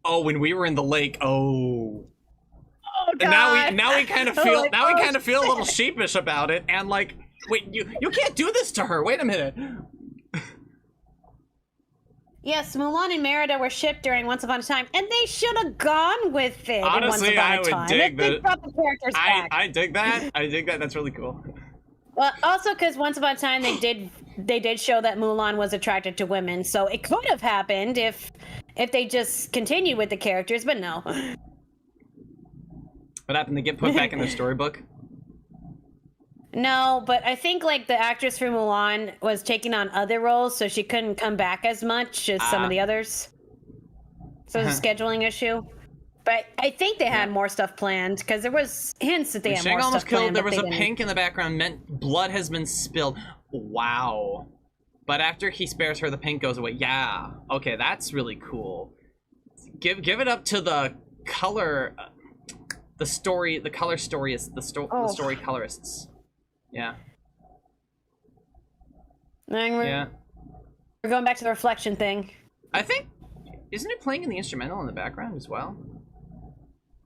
Speaker 1: Oh, when we were in the lake. Oh. Oh God. And now we kind of feel we kind of feel a little sheepish about it, and like, wait, you can't do this to her. Wait a minute.
Speaker 2: Yes, Mulan and Merida were shipped during Once Upon a Time, and they should have gone with it.
Speaker 1: Honestly, I would dig that.
Speaker 2: I
Speaker 1: dig that. I dig that. That's really cool.
Speaker 2: Well, also because Once Upon a Time they did show that Mulan was attracted to women, so it could have happened if they just continued with the characters, but no.
Speaker 1: What happened? They get put back in the storybook?
Speaker 2: No, but I think like the actress for Mulan was taking on other roles, so she couldn't come back as much as some of the others. So it's a scheduling issue. But I think they had more stuff planned because there was hints that they had more stuff planned.
Speaker 1: There was a pink in the background, meant blood has been spilled. Wow. But after he spares her, the pink goes away. Yeah. Okay, that's really cool. Give it up to the color, the color storyist, the story colorists. Yeah.
Speaker 2: We're going back to the reflection thing.
Speaker 1: I think, isn't it playing in the instrumental in the background as well?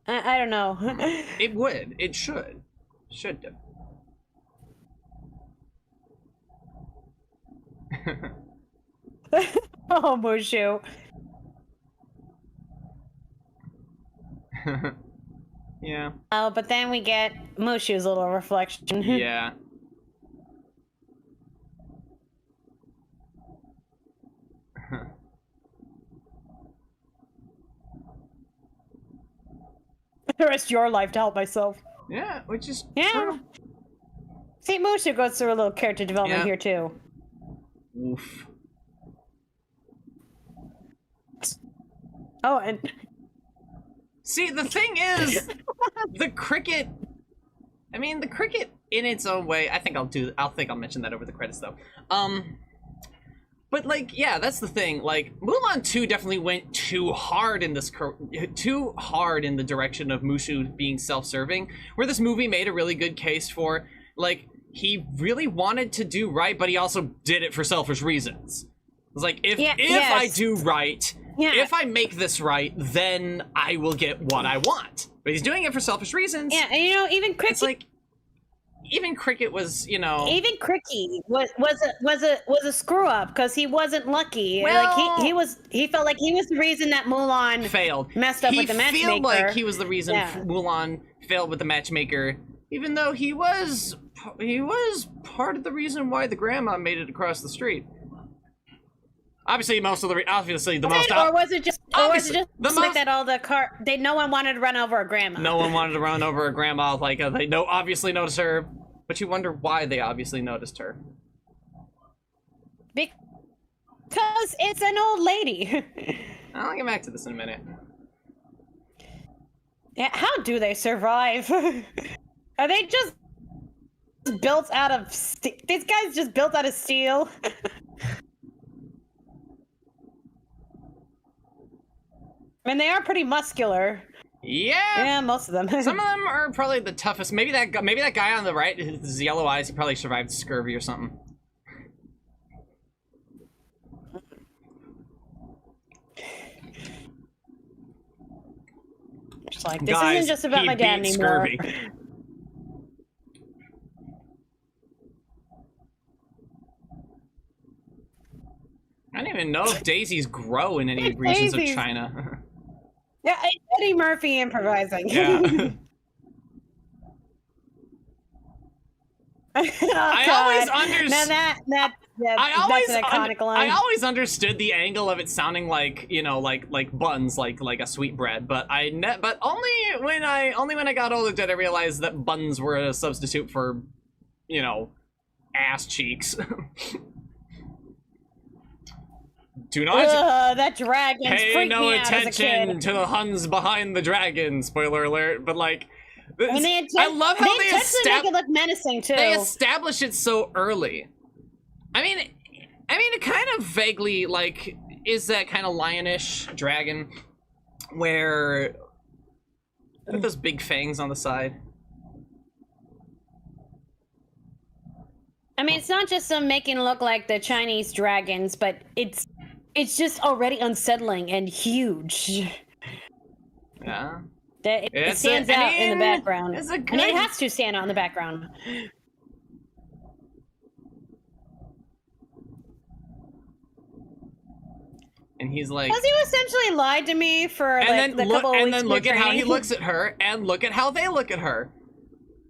Speaker 2: I don't know.
Speaker 1: It would. It should. Should do.
Speaker 2: Oh, Mushu.
Speaker 1: Yeah.
Speaker 2: Oh, but then we get Mushu's little reflection.
Speaker 1: Yeah.
Speaker 2: The rest of your life to help myself.
Speaker 1: Yeah, which is
Speaker 2: true. See, Mushu goes through a little character development here too.
Speaker 1: Oof.
Speaker 2: Oh, and
Speaker 1: see, the thing is, the cricket. I mean, the cricket in its own way. I think I'll mention that over the credits though. But like, yeah, that's the thing. Like, Mulan 2 definitely went too hard in the direction of Mushu being self-serving, where this movie made a really good case for, like, he really wanted to do right, but he also did it for selfish reasons. It's like, if I do right, if I make this right, then I will get what I want. But he's doing it for selfish reasons.
Speaker 2: Yeah, and even Cricket.
Speaker 1: It's like, even Cricket was,
Speaker 2: even Cricket was a screw up because he wasn't lucky.
Speaker 1: Well,
Speaker 2: like he felt like he was the reason that Mulan
Speaker 1: failed,
Speaker 2: messed up with the matchmaker.
Speaker 1: He felt like he was the reason Mulan failed with the matchmaker, even though he was part of the reason why the grandma made it across the street. Obviously, obviously the most.
Speaker 2: Or was it just
Speaker 1: most,
Speaker 2: that all the no one wanted to run over a grandma?
Speaker 1: No one wanted to run over a grandma. Like they obviously noticed her, but you wonder why they obviously noticed her.
Speaker 2: Because it's an old lady.
Speaker 1: I'll get back to this in a minute.
Speaker 2: Yeah, how do they survive? Are they just built out of these guys just built out of steel? I mean, they are pretty muscular.
Speaker 1: Yeah.
Speaker 2: Yeah, most of them.
Speaker 1: Some of them are probably the toughest. Maybe that guy on the right, his yellow eyes, he probably survived scurvy or something.
Speaker 2: It's like, this isn't just about my dad anymore.
Speaker 1: Scurvy. I don't even know if daisies grow in any regions of China.
Speaker 2: Yeah, Eddie Murphy improvising.
Speaker 1: Yeah. I always understood.
Speaker 2: That's an iconic line.
Speaker 1: I always understood the angle of it sounding like, you know, like buns, like a sweetbread. But but only when I got older did I realize that buns were a substitute for, you know, ass cheeks. Do not
Speaker 2: that dragon
Speaker 1: pay no
Speaker 2: me out
Speaker 1: attention to the Huns behind the dragon. Spoiler alert! But like,
Speaker 2: I
Speaker 1: love how they
Speaker 2: make it look menacing too.
Speaker 1: They establish it so early. I mean, it kind of vaguely like is that kind of lionish dragon, where with those big fangs on the side.
Speaker 2: I mean, it's not just them making it look like the Chinese dragons, but it's just already unsettling and huge.
Speaker 1: Yeah.
Speaker 2: It stands out in the background. And it has to stand out in the background.
Speaker 1: And he's like...
Speaker 2: Because you essentially lied to me for
Speaker 1: and
Speaker 2: like, the couple of weeks.
Speaker 1: And then look at how he looks at her, and look at how they look at her.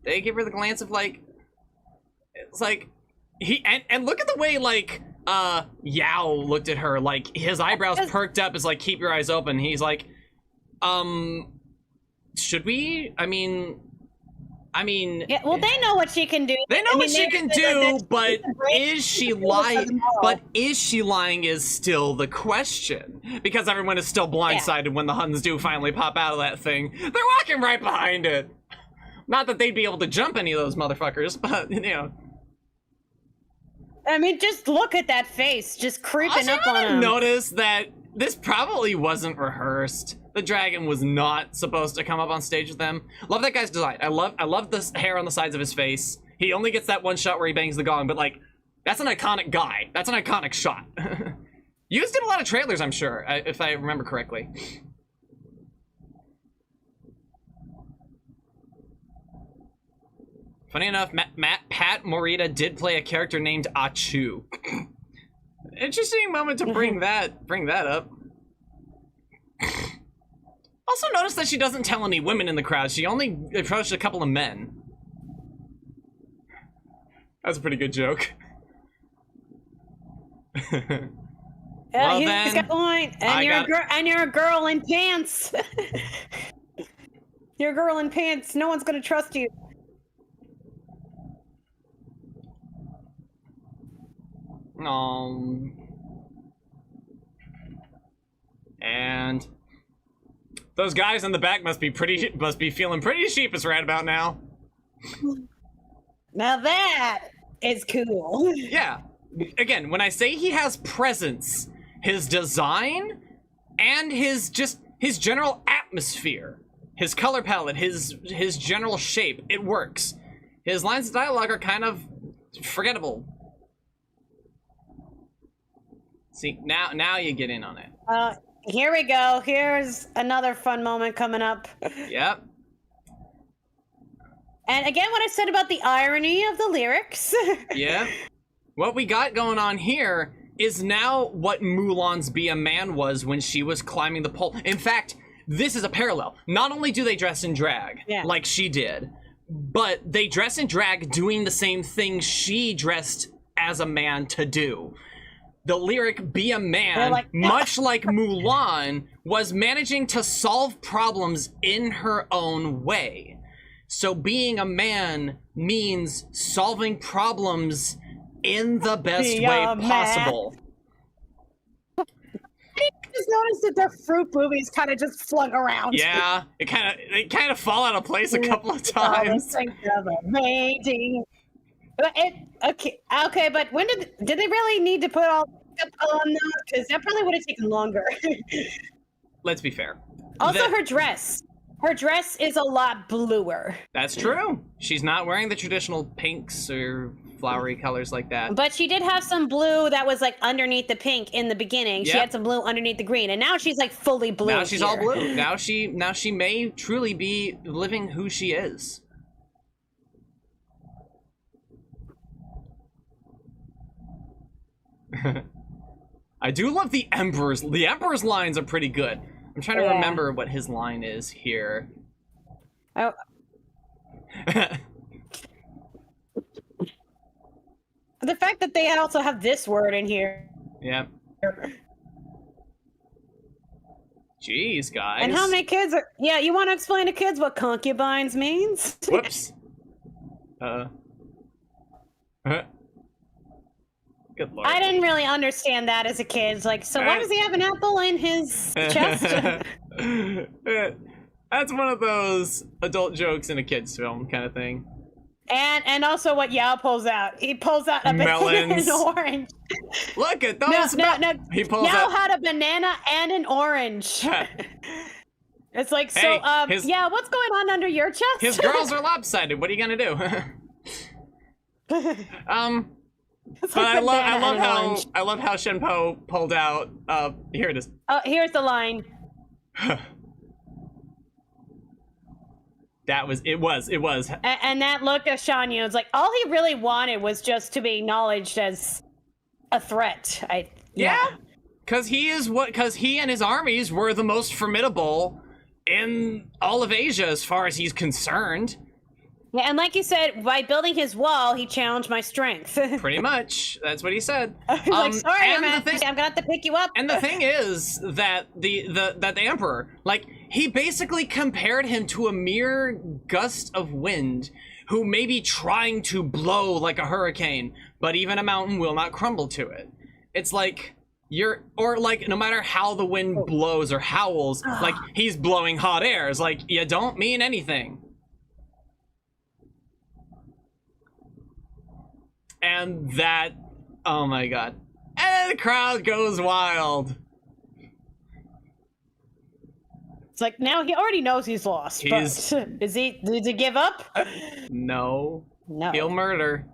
Speaker 1: They give her the glance of like... It's like... And look at the way, like, Yao looked at her. Like, his eyebrows perked up as, like, keep your eyes open. He's like, should we? I mean...
Speaker 2: Yeah, well, they know what she can do.
Speaker 1: They know what she can do, but is she lying? But is she lying is still the question. Because everyone is still blindsided when the Huns do finally pop out of that thing. They're walking right behind it. Not that they'd be able to jump any of those motherfuckers, but, you know...
Speaker 2: I mean, just look at that face, just creeping up on him.
Speaker 1: Notice that this probably wasn't rehearsed. The dragon was not supposed to come up on stage with them. Love that guy's design. I love the hair on the sides of his face. He only gets that one shot where he bangs the gong, but like, that's an iconic guy. That's an iconic shot. Used in a lot of trailers, I'm sure, if I remember correctly. Funny enough, Pat Morita did play a character named Achu. Interesting moment to bring that up. Also notice that she doesn't tell any women in the crowd. She only approached a couple of men. That's a pretty good joke.
Speaker 2: Yeah,
Speaker 1: well,
Speaker 2: he's
Speaker 1: then,
Speaker 2: got a point. And you're a girl in pants. You're a girl in pants. No one's gonna trust you.
Speaker 1: And those guys in the back must be feeling pretty sheepish right about now.
Speaker 2: Now that is cool.
Speaker 1: Yeah. Again, when I say he has presence, his design and his general atmosphere, his color palette, his general shape, it works. His lines of dialogue are kind of forgettable. See, now you get in on it.
Speaker 2: Here we go. Here's another fun moment coming up.
Speaker 1: Yep.
Speaker 2: And again, what I said about the irony of the lyrics.
Speaker 1: Yeah. What we got going on here is now what Mulan's Be a Man was when she was climbing the pole. In fact, this is a parallel. Not only do they dress in drag, like she did, but they dress in drag doing the same thing she dressed as a man to do. the lyric "be a man,"
Speaker 2: like,
Speaker 1: much like Mulan, was managing to solve problems in her own way. So being a man means solving problems in the best way possible.
Speaker 2: I just noticed that the fruit movies kind of just flung around.
Speaker 1: Yeah, it kind of fall out of place a couple of times.
Speaker 2: Amazing. Okay, but when did they really need to put all on those? Because that probably would have taken longer.
Speaker 1: Let's be fair.
Speaker 2: Also, her dress. Her dress is a lot bluer.
Speaker 1: That's true. She's not wearing the traditional pinks or flowery colors like that.
Speaker 2: But she did have some blue that was like underneath the pink in the beginning.
Speaker 1: Yep.
Speaker 2: She had some blue underneath the green, and now she's like fully blue.
Speaker 1: Now she's all blue. Now she may truly be living who she is. I do love the Emperor's. The Emperor's lines are pretty good. I'm trying to remember what his line is here.
Speaker 2: Oh. The fact that they also have this word in here.
Speaker 1: Yep. Jeez, guys.
Speaker 2: And how many kids are... Yeah, you want to explain to kids what concubines means?
Speaker 1: Whoops. Good lord.
Speaker 2: I didn't really understand that as a kid. It's like, so why does he have an apple in his chest?
Speaker 1: That's one of those adult jokes in a kid's film kind of thing.
Speaker 2: And also what Yao pulls out. He pulls out a banana and an orange.
Speaker 1: Look at those.
Speaker 2: No.
Speaker 1: He pulls
Speaker 2: Yao
Speaker 1: out...
Speaker 2: had a banana and an orange. It's like, so, yeah, what's going on under your chest?
Speaker 1: His girls are lopsided. What are you gonna do? But I love how Shenpo pulled out. Here it is.
Speaker 2: Oh, here's the line.
Speaker 1: It was.
Speaker 2: And that look at Shanyu, it's like all he really wanted was just to be acknowledged as a threat.
Speaker 1: Yeah. Because he and his armies were the most formidable in all of Asia as far as he's concerned.
Speaker 2: Yeah, and like you said, by building his wall, he challenged my strength.
Speaker 1: Pretty much. That's what he said.
Speaker 2: He's like, sorry, man, I'm gonna have to pick you up.
Speaker 1: And the thing is that the Emperor, like, he basically compared him to a mere gust of wind who may be trying to blow like a hurricane, but even a mountain will not crumble to it. It's like no matter how the wind blows or howls, like, he's blowing hot air. It's like, you don't mean anything. And that, oh my god. And the crowd goes wild.
Speaker 2: It's like, now he already knows he's lost. But did he give up?
Speaker 1: No.
Speaker 2: No.
Speaker 1: He'll murder.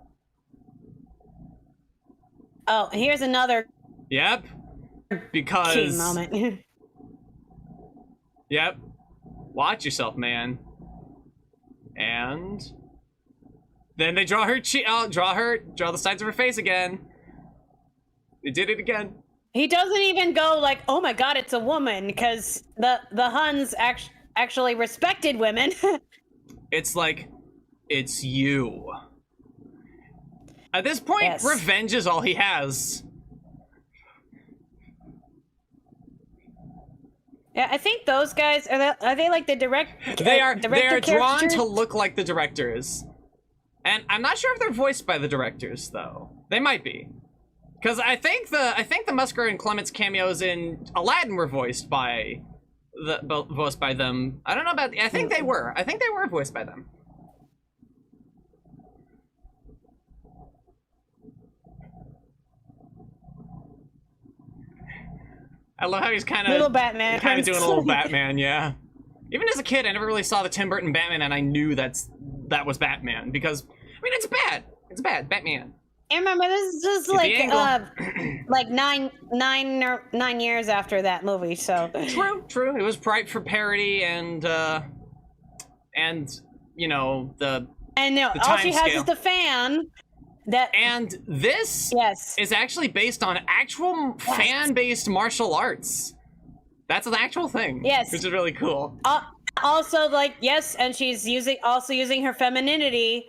Speaker 2: Oh, here's another.
Speaker 1: Yep. Because.
Speaker 2: Key moment.
Speaker 1: Yep. Watch yourself, man. And. Then they draw her draw the sides of her face again. They did it again.
Speaker 2: He doesn't even go like, oh my god, it's a woman, because the Huns actually respected women.
Speaker 1: It's like, it's you. At this point, yes. Revenge is all he has.
Speaker 2: Yeah, I think those guys, are they like the director?
Speaker 1: They are drawn to look like the directors. And I'm not sure if they're voiced by the directors, though. They might be. Because I think the Musker and Clements cameos in Aladdin were voiced by them. I don't know about. I think they were. I think they were voiced by them. I love how he's kind of doing a little Batman. Yeah. Even as a kid, I never really saw the Tim Burton Batman, and I knew that was Batman because, I mean, it's bad. It's bad, Batman.
Speaker 2: I remember this is just like 9 years after that movie. So
Speaker 1: true. It was ripe for parody and you know the.
Speaker 2: And no, all she has is the fan.
Speaker 1: And this is actually based on actual fan-based martial arts. That's an actual thing.
Speaker 2: Yes.
Speaker 1: Which is really cool.
Speaker 2: Also, like, yes, and she's using her femininity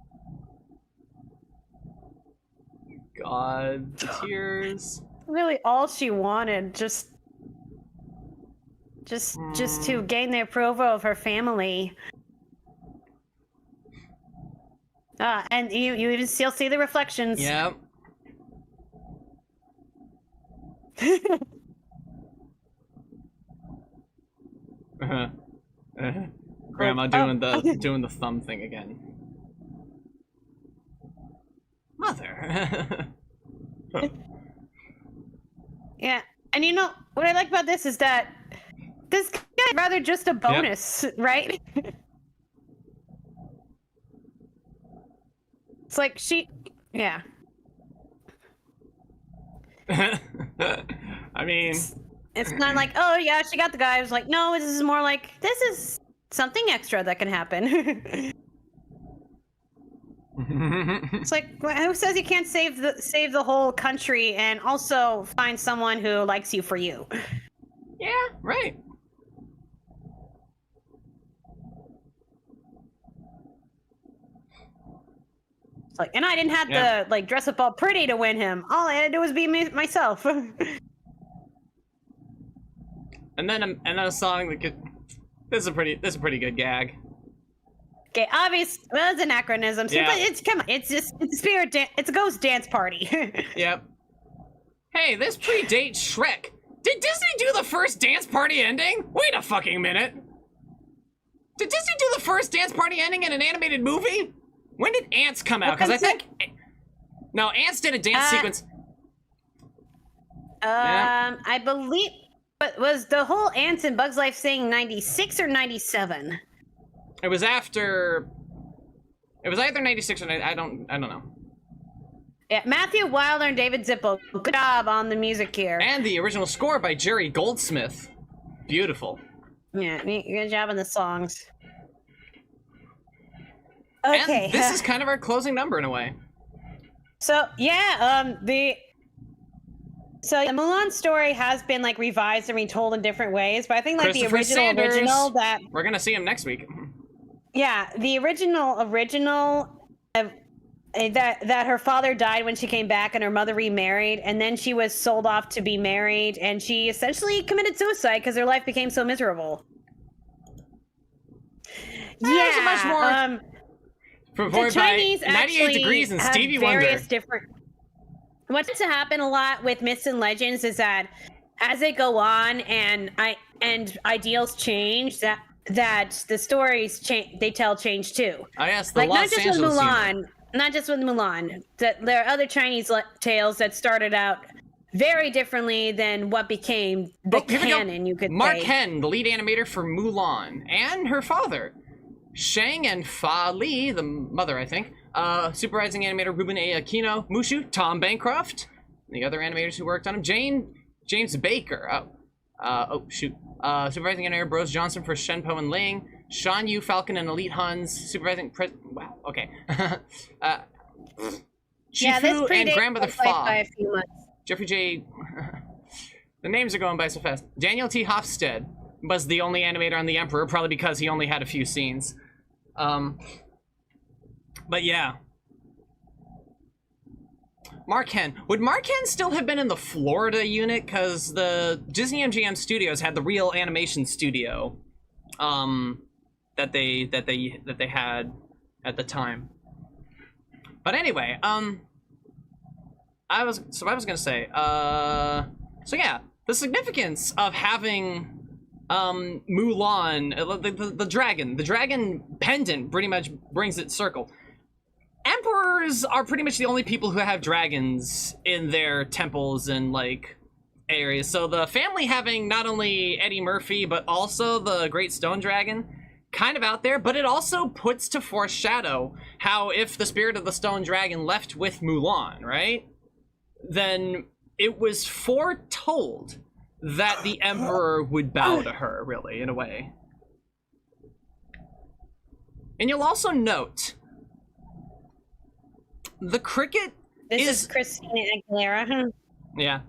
Speaker 1: God, the tears.
Speaker 2: Really, all she wanted, just to gain the approval of her family. And you still see the reflections.
Speaker 1: Yep. Grandma doing the thumb thing again. Mother.
Speaker 2: Yeah, and you know what I like about this is that this guy is rather just a bonus, right? It's like yeah.
Speaker 1: I mean,
Speaker 2: it's not like, oh yeah, she got the guy. It was like, no, this is more like, this is something extra that can happen. It's like, who says you can't save the whole country and also find someone who likes you for you?
Speaker 1: Yeah, right.
Speaker 2: It's like, and I didn't have to like dress up all pretty to win him. All I had to do was be myself.
Speaker 1: And then a song that could. This is a pretty good gag.
Speaker 2: Okay, obvious. Well, it's anachronism.
Speaker 1: Yeah.
Speaker 2: But it's a spirit. It's a ghost dance party.
Speaker 1: Yep. Hey, this predates Shrek. Did Disney do the first dance party ending? Wait a fucking minute. Did Disney do the first dance party ending in an animated movie? When did Ants come out? Because I think no, Ants did a dance sequence.
Speaker 2: I believe. But was the whole Ants and Bugs Life thing 96 or 97?
Speaker 1: It was after. It was either 96 or 90, I don't know.
Speaker 2: Yeah, Matthew Wilder and David Zippel. Good job on the music here.
Speaker 1: And the original score by Jerry Goldsmith. Beautiful.
Speaker 2: Yeah, good job on the songs. Okay.
Speaker 1: And this is kind of our closing number in a way.
Speaker 2: So yeah, the Mulan story has been like revised and retold in different ways, but I think like the original that
Speaker 1: we're gonna see him next week.
Speaker 2: Yeah, the original that her father died when she came back and her mother remarried, and then she was sold off to be married, and she essentially committed suicide because her life became so miserable.
Speaker 1: There's a much more.
Speaker 2: The Chinese
Speaker 1: 98 Degrees and Stevie Wonder.
Speaker 2: What tends to happen a lot with myths and legends is that as they go on and ideals change, that the stories they tell change too.
Speaker 1: Oh yes, the
Speaker 2: like
Speaker 1: Los Angeles
Speaker 2: not just with Mulan. That there are other Chinese tales that started out very differently than what became the canon. You could
Speaker 1: Mark
Speaker 2: say.
Speaker 1: Hen, the lead animator for Mulan, and her father, Shang and Fa Li, the mother, I think. Supervising animator Ruben A. Aquino, Mushu, Tom Bancroft, the other animators who worked on him, James Baker. Supervising animator Bros Johnson for Shenpo and Ling, Sean Yu Falcon and Elite Huns, supervising wow, okay. Shifu and Grandmother Fa. Jeffrey J. The names are going by so fast. Daniel T. Hofstede was the only animator on The Emperor, probably because he only had a few scenes. But yeah. Mark Hen. Would Mark Hen still have been in the Florida unit? Because the Disney MGM Studios had the real animation studio that they had at the time. But anyway, I was gonna say, so yeah, the significance of having Mulan, the dragon pendant pretty much brings it circle. Emperors are pretty much the only people who have dragons in their temples and like areas. So the family having not only Eddie Murphy but also the Great Stone Dragon kind of out there, but it also puts to foreshadow how if the spirit of the Stone Dragon left with Mulan, right? Then it was foretold that the Emperor would bow to her, really, in a way. And you'll also note the cricket
Speaker 2: This is Christina Aguilera.
Speaker 1: Yeah.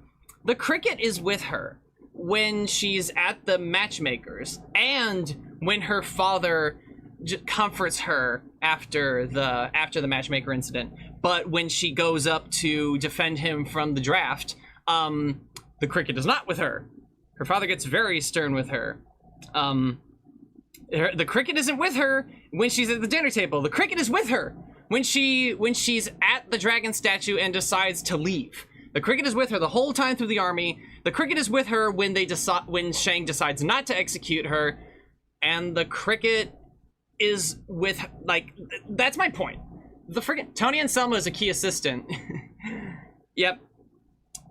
Speaker 1: The cricket is with her when she's at the matchmakers and when her father comforts her after the matchmaker incident. but when she goes up to defend him from the draft, the cricket is not with her. Her father gets very stern with her. The cricket isn't with her when she's at the dinner table. The cricket is with her when she's at the dragon statue and decides to leave. The cricket is with her the whole time through the army. The cricket is with her when when Shang decides not to execute her, and the cricket is with, like, that's my point. The friggin' Tony Anselmo is a key assistant. Yep.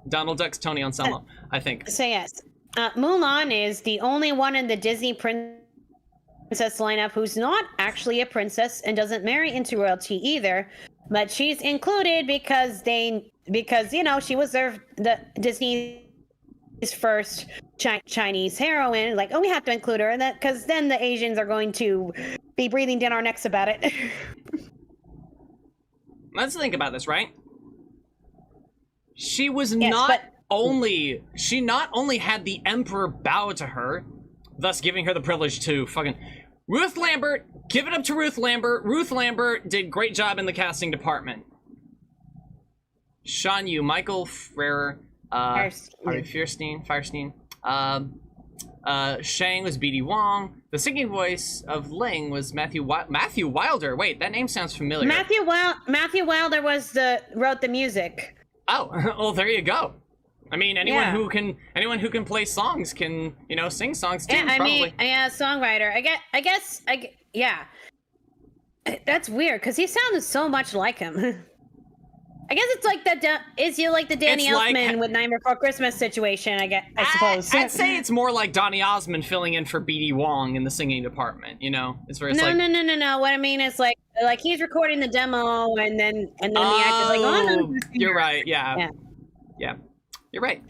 Speaker 1: Donald Duck's Tony Anselmo, I think.
Speaker 2: So yes, Mulan is the only one in the Disney princess lineup who's not actually a princess and doesn't marry into royalty either, but she's included because you know, she was the Disney's first Chinese heroine. Like, oh, we have to include her, and that because then the Asians are going to be breathing down our necks about it.
Speaker 1: Let's think about this, right? She not only had the emperor bow to her, thus giving her the privilege to fucking Ruth Lambert. Give it up to Ruth Lambert. Ruth Lambert did great job in the casting department. Shan Yu, Michael Ferrer, Firestein. Shang was B.D. Wong. The singing voice of Ling was Matthew Wilder. Wait, that name sounds familiar.
Speaker 2: Matthew Wilder wrote the music.
Speaker 1: Oh, well, there you go. I mean, anyone who can play songs can, you know, sing songs too.
Speaker 2: Yeah,
Speaker 1: probably.
Speaker 2: Songwriter. I guess. That's weird because he sounded so much like him. I guess it's like the Danny Elfman with Nightmare Before Christmas situation. I suppose.
Speaker 1: I'd say it's more like Donny Osmond filling in for B.D. Wong in the singing department. You know, it's where it's
Speaker 2: no. What I mean is like he's recording the demo and then the actor's like, oh no.
Speaker 1: You're right. Yeah. You're right.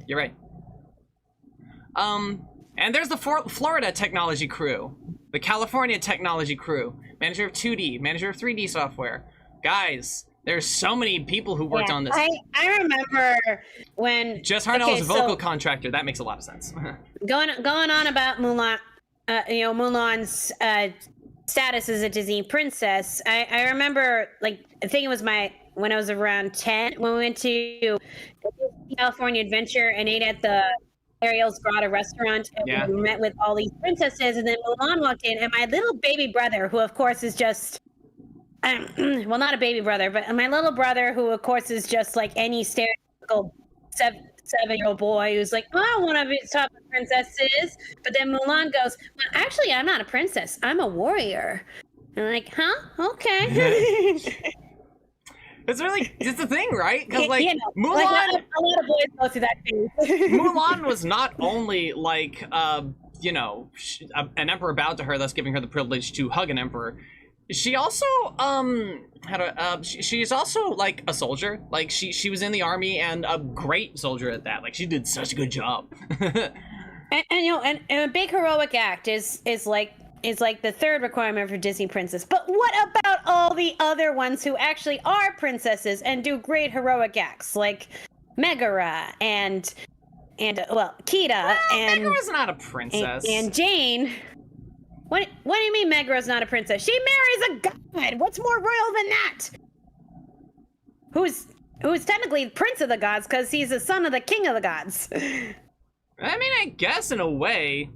Speaker 1: And there's the Florida technology crew, the California technology crew, manager of 2D, manager of 3D software, guys. There's so many people who worked on this.
Speaker 2: I remember when
Speaker 1: Jess Harnell is a vocal contractor. That makes a lot of sense.
Speaker 2: going on about Mulan, Mulan's status as a Disney princess. I remember, like, I think it was when I was around 10 when we went to California Adventure and ate at the Ariel's Grotto restaurant, and we met with all these princesses, and then Mulan walked in, and my little baby brother, who of course is just. Well, not a baby brother, but my little brother, who of course is just like any stereotypical seven-year-old boy who's like, oh, I want to be top of princesses. But then Mulan goes, well, actually, I'm not a princess. I'm a warrior. And I'm like, huh? Okay.
Speaker 1: It's the thing, right? Because like, Mulan,
Speaker 2: like, a lot of boys go through that phase.
Speaker 1: Mulan was not only like, an emperor bowed to her, thus giving her the privilege to hug an emperor. She also she's also like a soldier. Like she was in the army and a great soldier at that. Like she did such a good job.
Speaker 2: and a big heroic act is like the third requirement for Disney princess. But what about all the other ones who actually are princesses and do great heroic acts, like Megara and Kida and
Speaker 1: Megara's not a princess.
Speaker 2: And Jane. What do you mean Megara's not a princess? She marries a god! What's more royal than that? Who's technically prince of the gods because he's the son of the king of the gods.
Speaker 1: I mean, I guess in a way.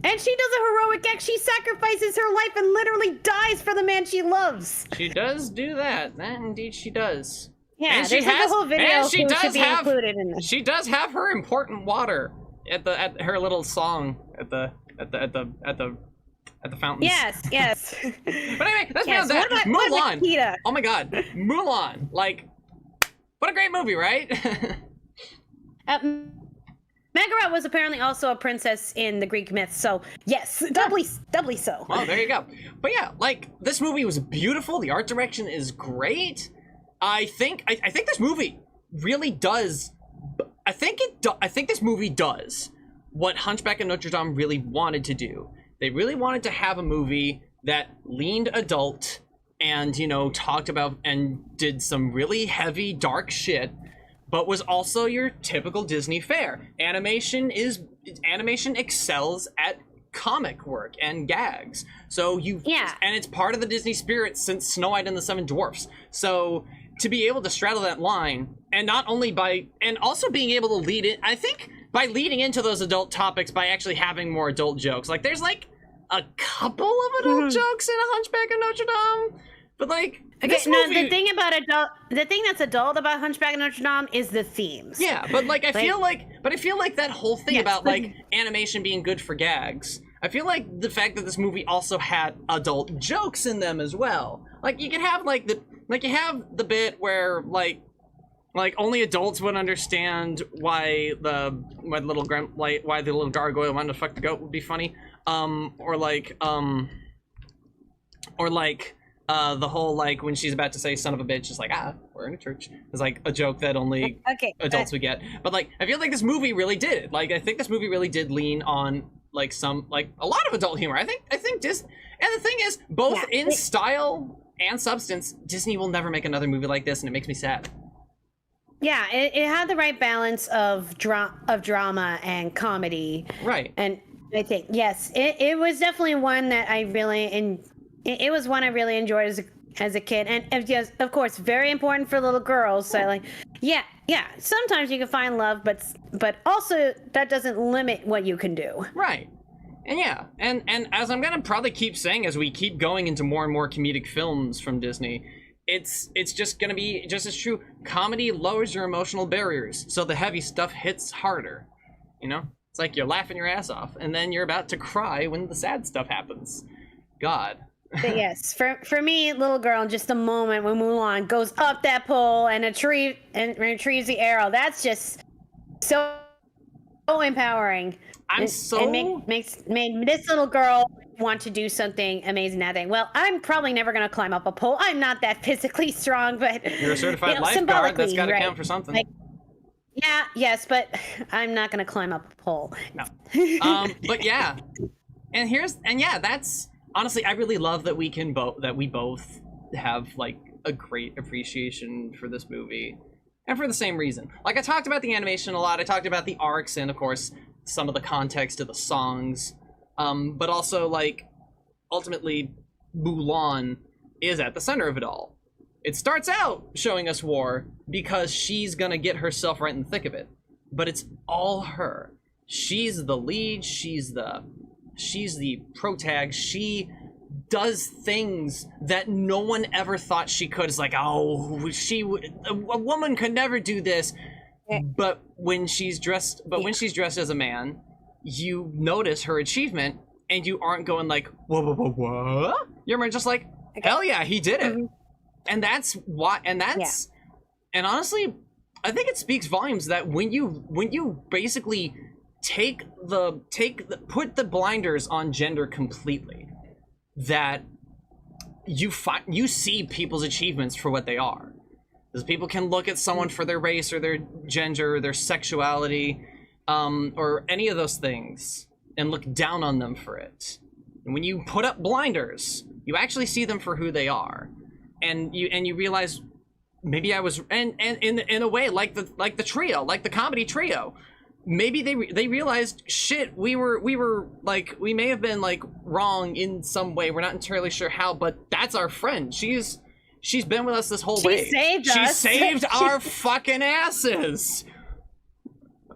Speaker 2: And she does a heroic act. She sacrifices her life and literally dies for the man she loves.
Speaker 1: She does do that. That indeed she does.
Speaker 2: Yeah, and there's a whole video
Speaker 1: she
Speaker 2: should be included in this.
Speaker 1: She does have her important water at her little song at the fountains.
Speaker 2: Yes.
Speaker 1: But anyway, let's beyond that. Mulan. Oh my god, Mulan! Like, what a great movie, right?
Speaker 2: Megara was apparently also a princess in the Greek myth, so yes, doubly so.
Speaker 1: Well, there you go. But yeah, like, this movie was beautiful. The art direction is great. I think this movie really does. I think this movie does what Hunchback of Notre Dame really wanted to do. They really wanted to have a movie that leaned adult and, talked about and did some really heavy, dark shit, but was also your typical Disney fare. Animation excels at comic work and gags. So and it's part of the Disney spirit since Snow White and the Seven Dwarfs. So to be able to straddle that line, and not only and also being able to lead it, I think by leading into those adult topics by actually having more adult jokes. Like, there's like a couple of adult jokes in A Hunchback of Notre Dame, but like, this movie...
Speaker 2: the thing that's adult about Hunchback of Notre Dame is the themes.
Speaker 1: Yeah, but like, I feel like that whole thing about like animation being good for gags, I feel like the fact that this movie also had adult jokes in them as well. Like, you can have you have the bit where like only adults would understand why the little gargoyle wanted to fuck the goat would be funny. Or the whole, like, when she's about to say son of a bitch, just like, we're in a church. It's like a joke that only adults would get. But like, I feel like this movie really did it. Like, I think this movie really did lean on like a lot of adult humor. I think Disney, and the thing is, both in style and substance, Disney will never make another movie like this, and it makes me sad.
Speaker 2: Yeah, it had the right balance of drama and comedy.
Speaker 1: Right.
Speaker 2: And I think, yes, it was definitely one that I really it was one I really enjoyed as a kid, and yes, of course, very important for little girls. So like, yeah. Sometimes you can find love, but also that doesn't limit what you can do. Right.
Speaker 1: And yeah, and as I'm gonna probably keep saying as we keep going into more and more comedic films from Disney, it's just gonna be just as true. Comedy lowers your emotional barriers, so the heavy stuff hits harder. You know, it's like you're laughing your ass off, and then you're about to cry when the sad stuff happens. God.
Speaker 2: But yes, for me, little girl, just a moment when Mulan goes up that pole and retrieves the arrow. That's just so empowering. It made this little girl want to do something amazing that day. Well, I'm probably never going to climb up a pole. I'm not that physically strong, but
Speaker 1: you're a certified lifeguard. That's got to count for something.
Speaker 2: Like, yes, but I'm not going to climb up a pole.
Speaker 1: No. But yeah, that's. Honestly, I really love that we both have like a great appreciation for this movie, and for the same reason. Like, I talked about the animation a lot. I talked about the arcs and, of course, some of the context of the songs. But also, like, ultimately, Mulan is at the center of it all. It starts out showing us war because she's gonna get herself right in the thick of it, but it's all her. She's the lead. She's the protag. She does things that no one ever thought she could. It's like, a woman could never do this. But when she's dressed as a man, you notice her achievement, and you aren't going like, what? You're just like, hell yeah, he did it. And that's why. And honestly, I think it speaks volumes that when you basically put the blinders on gender completely, that you see people's achievements for what they are. Because people can look at someone for their race or their gender or their sexuality, or any of those things, and look down on them for it. And when you put up blinders, you actually see them for who they are, and you realize, maybe I was, and in a way, like the trio, like the comedy trio. Maybe they realized, shit, we were like, we may have been like wrong in some way. We're not entirely sure how, but that's our friend. She's been with us this whole way. She saved our fucking asses.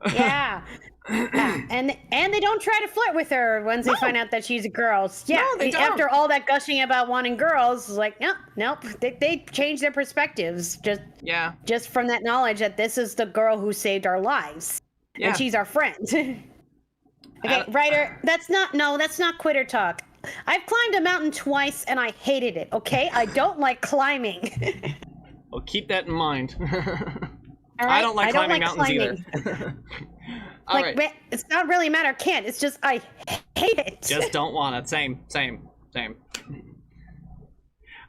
Speaker 2: Yeah. And they don't try to flirt with her once they find out that she's a girl. Yeah, no, they don't. After all that gushing about wanting girls, it's like, nope. They changed their perspectives just from that knowledge that this is the girl who saved our lives. Yeah. And she's our friend. Okay, writer, that's not quitter talk. I've climbed a mountain twice and I hated it, okay? I don't like climbing.
Speaker 1: Well, keep that in mind.
Speaker 2: Right?
Speaker 1: I don't like climbing mountains either. All right.
Speaker 2: It's not really a matter of can't, it's just I hate it.
Speaker 1: Just don't want it. Same.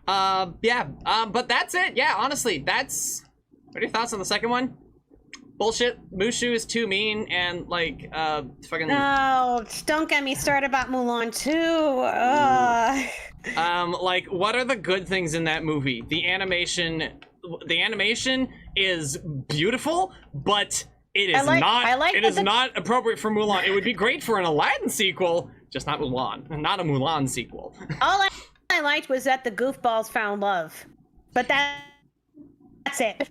Speaker 1: But that's it. Yeah, honestly, what are your thoughts on the second one? Bullshit. Mushu is too mean, and like fucking.
Speaker 2: No, don't get me started about Mulan too.
Speaker 1: Like, what are the good things in that movie? The animation is beautiful, but it is not appropriate for Mulan. It would be great for an Aladdin sequel, just not Mulan, not a Mulan sequel.
Speaker 2: All I liked was that the goofballs found love, but That's it.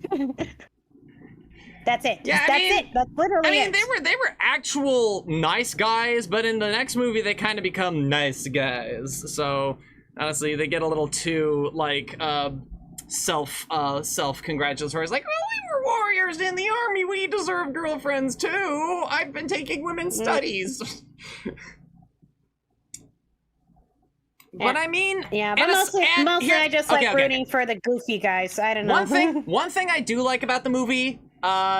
Speaker 2: That's it.
Speaker 1: Yeah,
Speaker 2: That's it. That's literally it.
Speaker 1: they were actual nice guys, but in the next movie they kind of become nice guys. So honestly, they get a little too like self congratulatory. It's like, oh, we were warriors in the army. We deserve girlfriends too. I've been taking women's studies. But I mean,
Speaker 2: yeah, but mostly I just like rooting for the goofy guys. I don't know.
Speaker 1: One thing I do like about the movie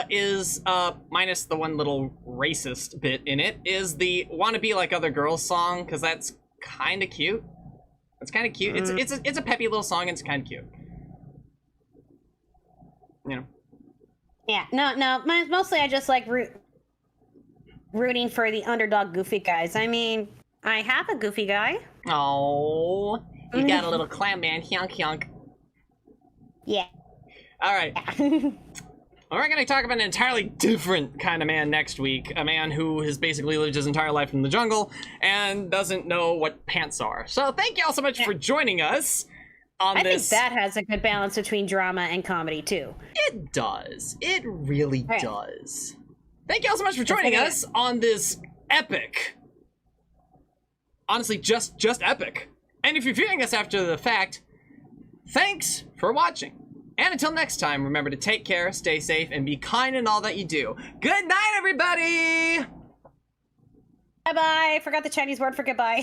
Speaker 1: is minus the one little racist bit in it is the "Wanna Be Like Other Girls" song, because that's kind of cute. It's kind of cute. It's a peppy little song and it's kind of cute. You know.
Speaker 2: Yeah, no. Mostly I just like rooting for the underdog goofy guys. I mean, I have a goofy guy.
Speaker 1: Oh, you got a little clam man, hyunk.
Speaker 2: Yeah.
Speaker 1: All right. We're going to talk about an entirely different kind of man next week. A man who has basically lived his entire life in the jungle and doesn't know what pants are. So thank you all so much for joining us on this.
Speaker 2: I think that has a good balance between drama and comedy, too.
Speaker 1: It does. It really does. Thank you all so much for joining us on this epic... Honestly, just epic. And if you're viewing us after the fact, thanks for watching. And until next time, remember to take care, stay safe, and be kind in all that you do. Good night, everybody!
Speaker 2: Bye-bye. Forgot the Chinese word for goodbye.